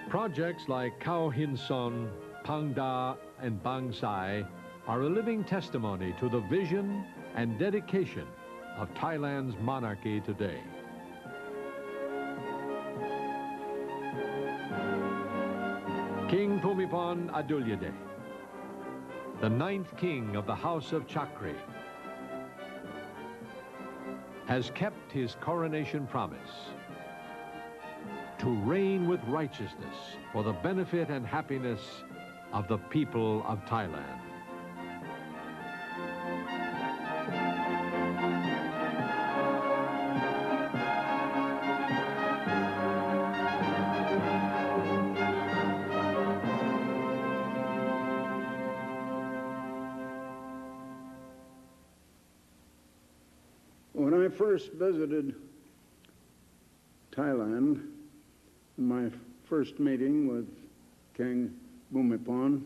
Projects like Khao Hin Son, Phang Da, and Bangsai are a living testimony to the vision and dedication of Thailand's monarchy today. King Bhumibol Adulyadej, the 9th king of the House of Chakri, has kept his coronation promise to reign with righteousness for the benefit and happiness of the people of Thailand. When I first visited Thailand, in my first meeting with King Bhumibol,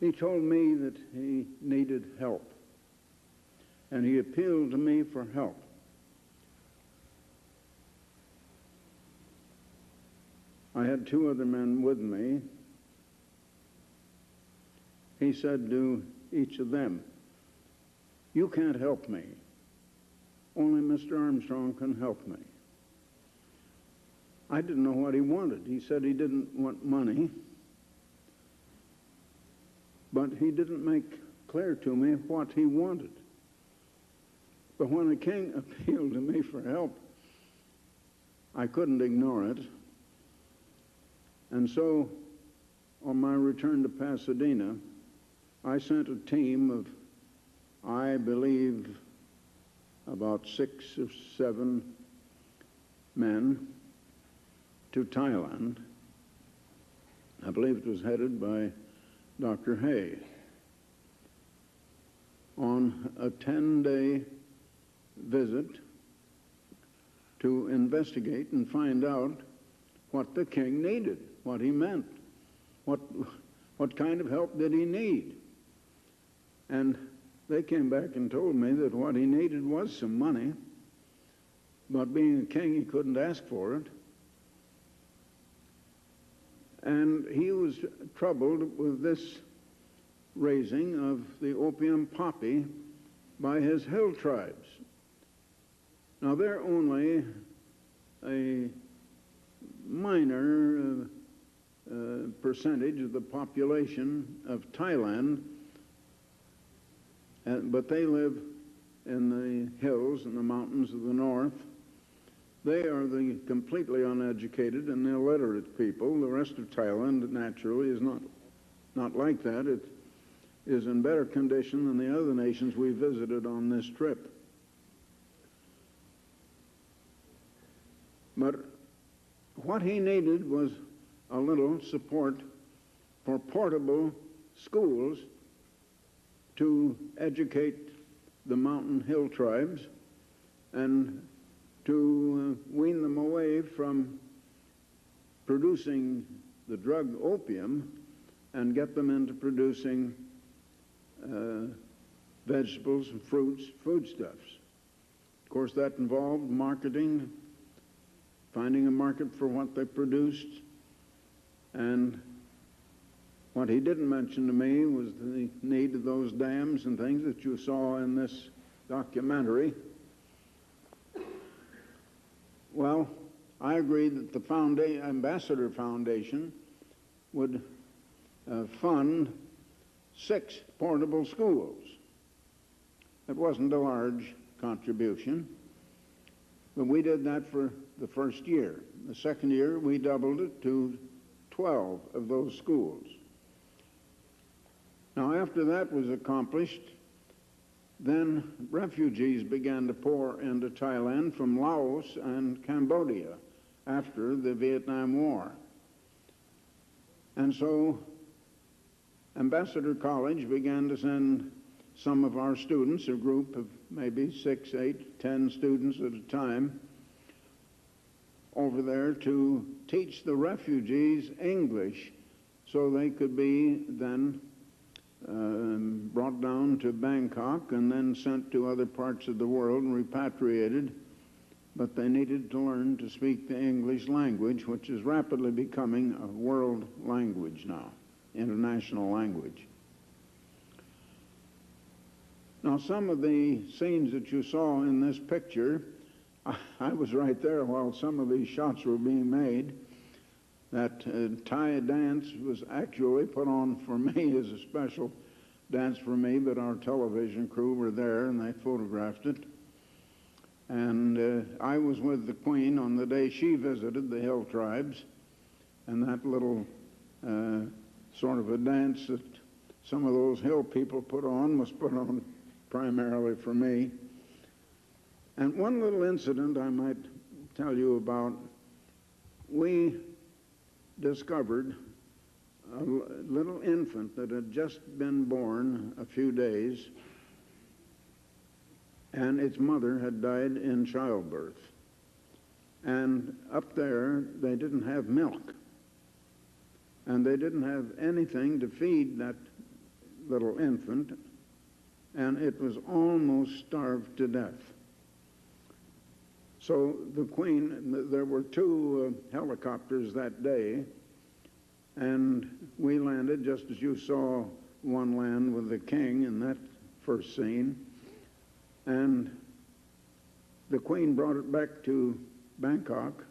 he told me that he needed help, and he appealed to me for help. I had 2 other men with me. He said to each of them, "You can't help me. Only Mr. Armstrong can help me." I didn't know what he wanted. He said he didn't want money, but he didn't make clear to me what he wanted. But when the king appealed to me for help, I couldn't ignore it. And so, on my return to Pasadena, I sent a team of, I believe, about 6 or 7 men to Thailand. I believe it was headed by Dr. Hay. on a 10-day visit to investigate and find out what the king needed, what he meant, what kind of help did he need. And they came back and told me that what he needed was some money, but being a king, he couldn't ask for it. And he was troubled with this raising of the opium poppy by his hill tribes. Now, they're only a minor percentage of the population of Thailand, but they live in the hills and the mountains of the north. They are the completely uneducated and illiterate people. The rest of Thailand, naturally, is not like that. It is in better condition than the other nations we visited on this trip. But what he needed was a little support for portable schools to educate the mountain hill tribes and to wean them away from producing the drug opium and get them into producing vegetables and fruits, foodstuffs. Of course, that involved marketing, finding a market for what they produced, and what he didn't mention to me was the need of those dams and things that you saw in this documentary. Well, I agreed that the Ambassador Foundation would fund 6 portable schools. It wasn't a large contribution, but we did that for the first year. The second year, we doubled it to 12 of those schools. Now, after that was accomplished, then refugees began to pour into Thailand from Laos and Cambodia after the Vietnam War. And so Ambassador College began to send some of our students, a group of maybe 6, 8, 10 students at a time, over there to teach the refugees English so they could be then brought down to Bangkok and then sent to other parts of the world and repatriated. But they needed to learn to speak the English language, which is rapidly becoming a world language now, international language. Now, some of the scenes that you saw in this picture, I was right there while some of these shots were being made. That Thai dance was actually put on for me as a special dance for me, but our television crew were there and they photographed it. And I was with the Queen on the day she visited the hill tribes, and that little sort of a dance that some of those hill people put on was put on primarily for me. And one little incident I might tell you about, we discovered a little infant that had just been born a few days, and its mother had died in childbirth. And up there, they didn't have milk, and they didn't have anything to feed that little infant, and it was almost starved to death. So the Queen, there were 2 helicopters that day, and we landed just as you saw one land with the king in that first scene. And the Queen brought it back to Bangkok,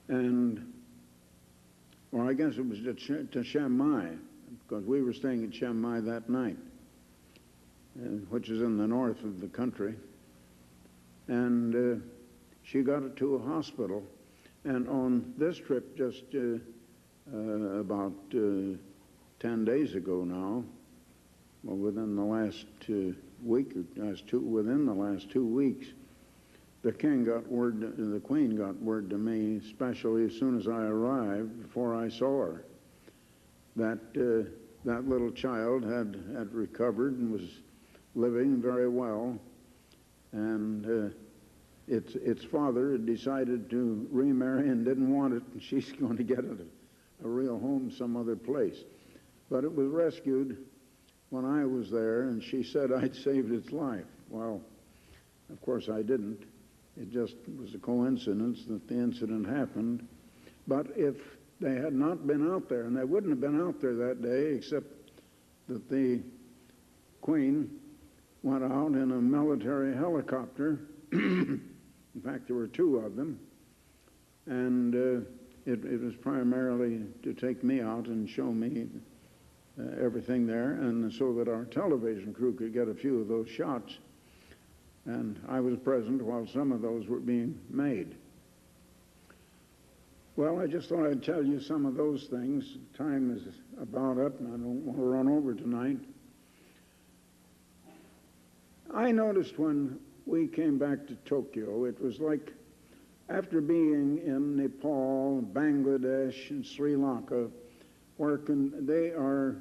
and, well, I guess it was to Chiang Mai, because we were staying at Chiang Mai that night, which is in the north of the country. And she got it to a hospital. And on this trip, just about 10 days ago now, well, within the last week, within the last 2 weeks, the Queen got word to me, especially as soon as I arrived, before I saw her, that that little child had recovered and was living very well, and its father had decided to remarry and didn't want it, and she's going to get a real home some other place. But it was rescued when I was there, and she said I'd saved its life. Well, of course I didn't. It just was a coincidence that the incident happened. But if they had not been out there, and they wouldn't have been out there that day, except that the Queen went out in a military helicopter. In fact, there were two of them, and it was primarily to take me out and show me everything there, and so that our television crew could get a few of those shots. And I was present while some of those were being made. Well, I just thought I'd tell you some of those things. Time is about up, and I don't want to run over tonight. I noticed when we came back to Tokyo, it was like after being in Nepal, Bangladesh, and Sri Lanka, where they are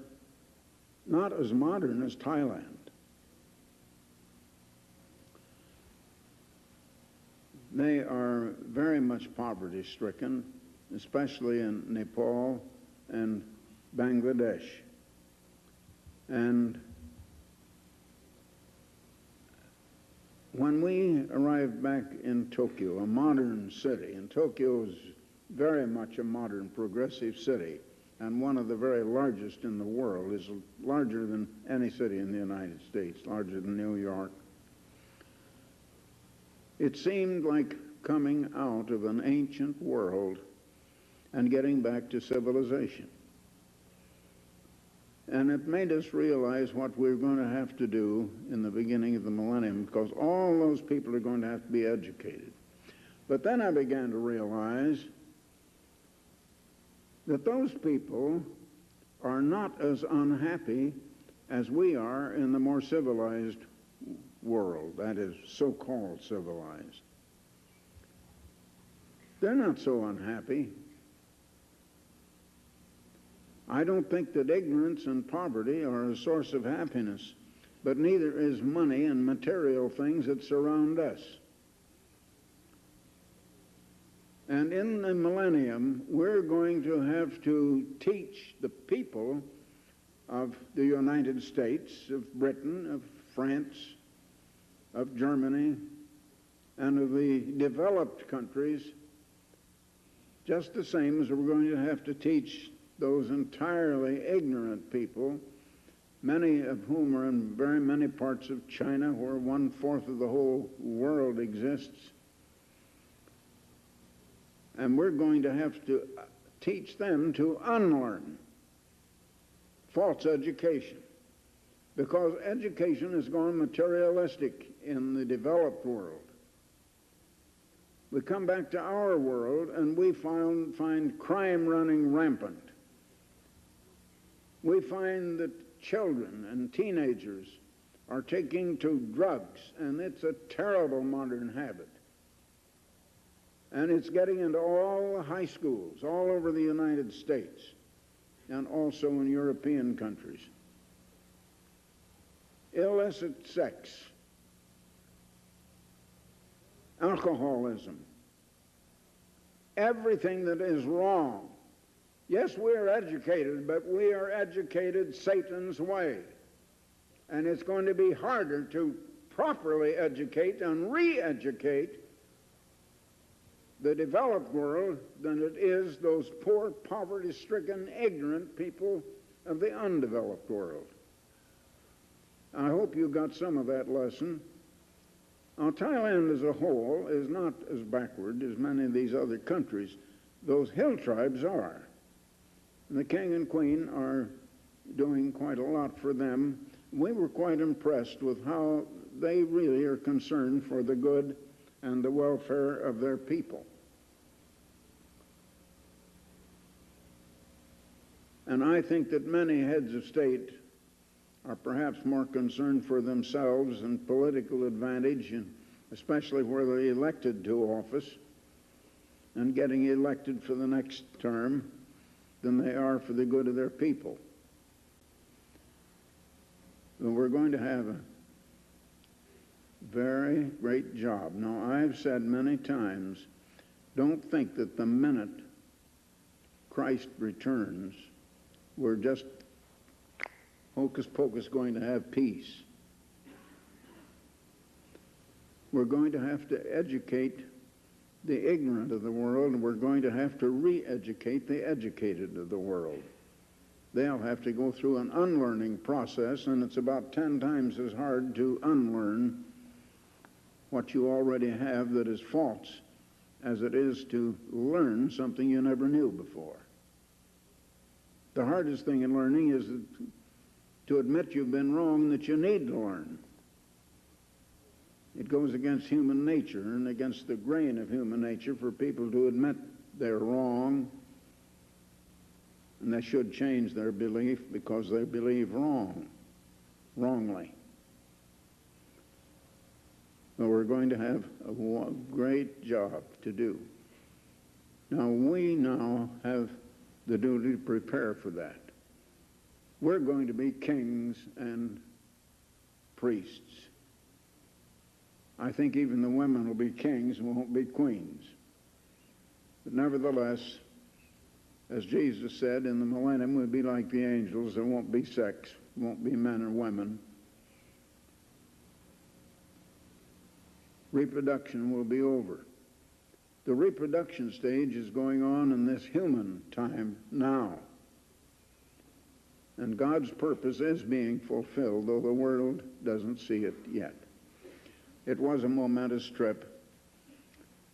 not as modern as Thailand. They are very much poverty-stricken, especially in Nepal and Bangladesh. And when we arrived back in Tokyo, a modern city, and Tokyo is very much a modern, progressive city, and one of the very largest in the world, is larger than any city in the United States, larger than New York. It seemed like coming out of an ancient world and getting back to civilization. And it made us realize what we're going to have to do in the beginning of the millennium, because all those people are going to have to be educated. But then I began to realize that those people are not as unhappy as we are in the more civilized world, that is, so-called civilized. They're not so unhappy. I don't think that ignorance and poverty are a source of happiness, but neither is money and material things that surround us. And in the millennium, we're going to have to teach the people of the United States, of Britain, of France, of Germany, and of the developed countries, just the same as we're going to have to teach those entirely ignorant people, many of whom are in very many parts of China, where 1/4 of the whole world exists. And we're going to have to teach them to unlearn false education, because education has gone materialistic in the developed world. We come back to our world and we find crime running rampant. We find that children and teenagers are taking to drugs, and it's a terrible modern habit. And it's getting into all the high schools all over the United States and also in European countries. Illicit sex, alcoholism, everything that is wrong. Yes, we are educated, but we are educated Satan's way. And it's going to be harder to properly educate and re-educate the developed world than it is those poor, poverty-stricken, ignorant people of the undeveloped world. I hope you got some of that lesson. Now, Thailand as a whole is not as backward as many of these other countries. Those hill tribes are. And the king and queen are doing quite a lot for them. We were quite impressed with how they really are concerned for the good and the welfare of their people. And I think that many heads of state are perhaps more concerned for themselves and political advantage, and especially where they're elected to office and getting elected for the next term, than they are for the good of their people. But we're going to have a very great job. Now, I've said many times, don't think that the minute Christ returns, we're just hocus pocus going to have peace. We're going to have to educate the ignorant of the world, and we're going to have to re-educate the educated of the world. They'll have to go through an unlearning process, and it's about 10 times as hard to unlearn what you already have that is false as it is to learn something you never knew before. The hardest thing in learning is to admit you've been wrong, that you need to learn. It goes against human nature and against the grain of human nature for people to admit they're wrong, and they should change their belief because they believe wrongly. But we're going to have a great job to do. Now, we now have the duty to prepare for that. We're going to be kings and priests. I think even the women will be kings and won't be queens. But nevertheless, as Jesus said, in the millennium we'll be like the angels. There won't be sex, won't be men or women. Reproduction will be over. The reproduction stage is going on in this human time now. And God's purpose is being fulfilled, though the world doesn't see it yet. It was a momentous trip.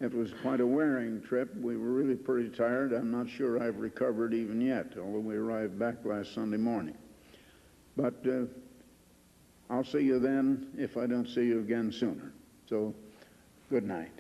It was quite a wearing trip. We were really pretty tired. I'm not sure I've recovered even yet, although we arrived back last Sunday morning. But I'll see you then if I don't see you again sooner. So, good night.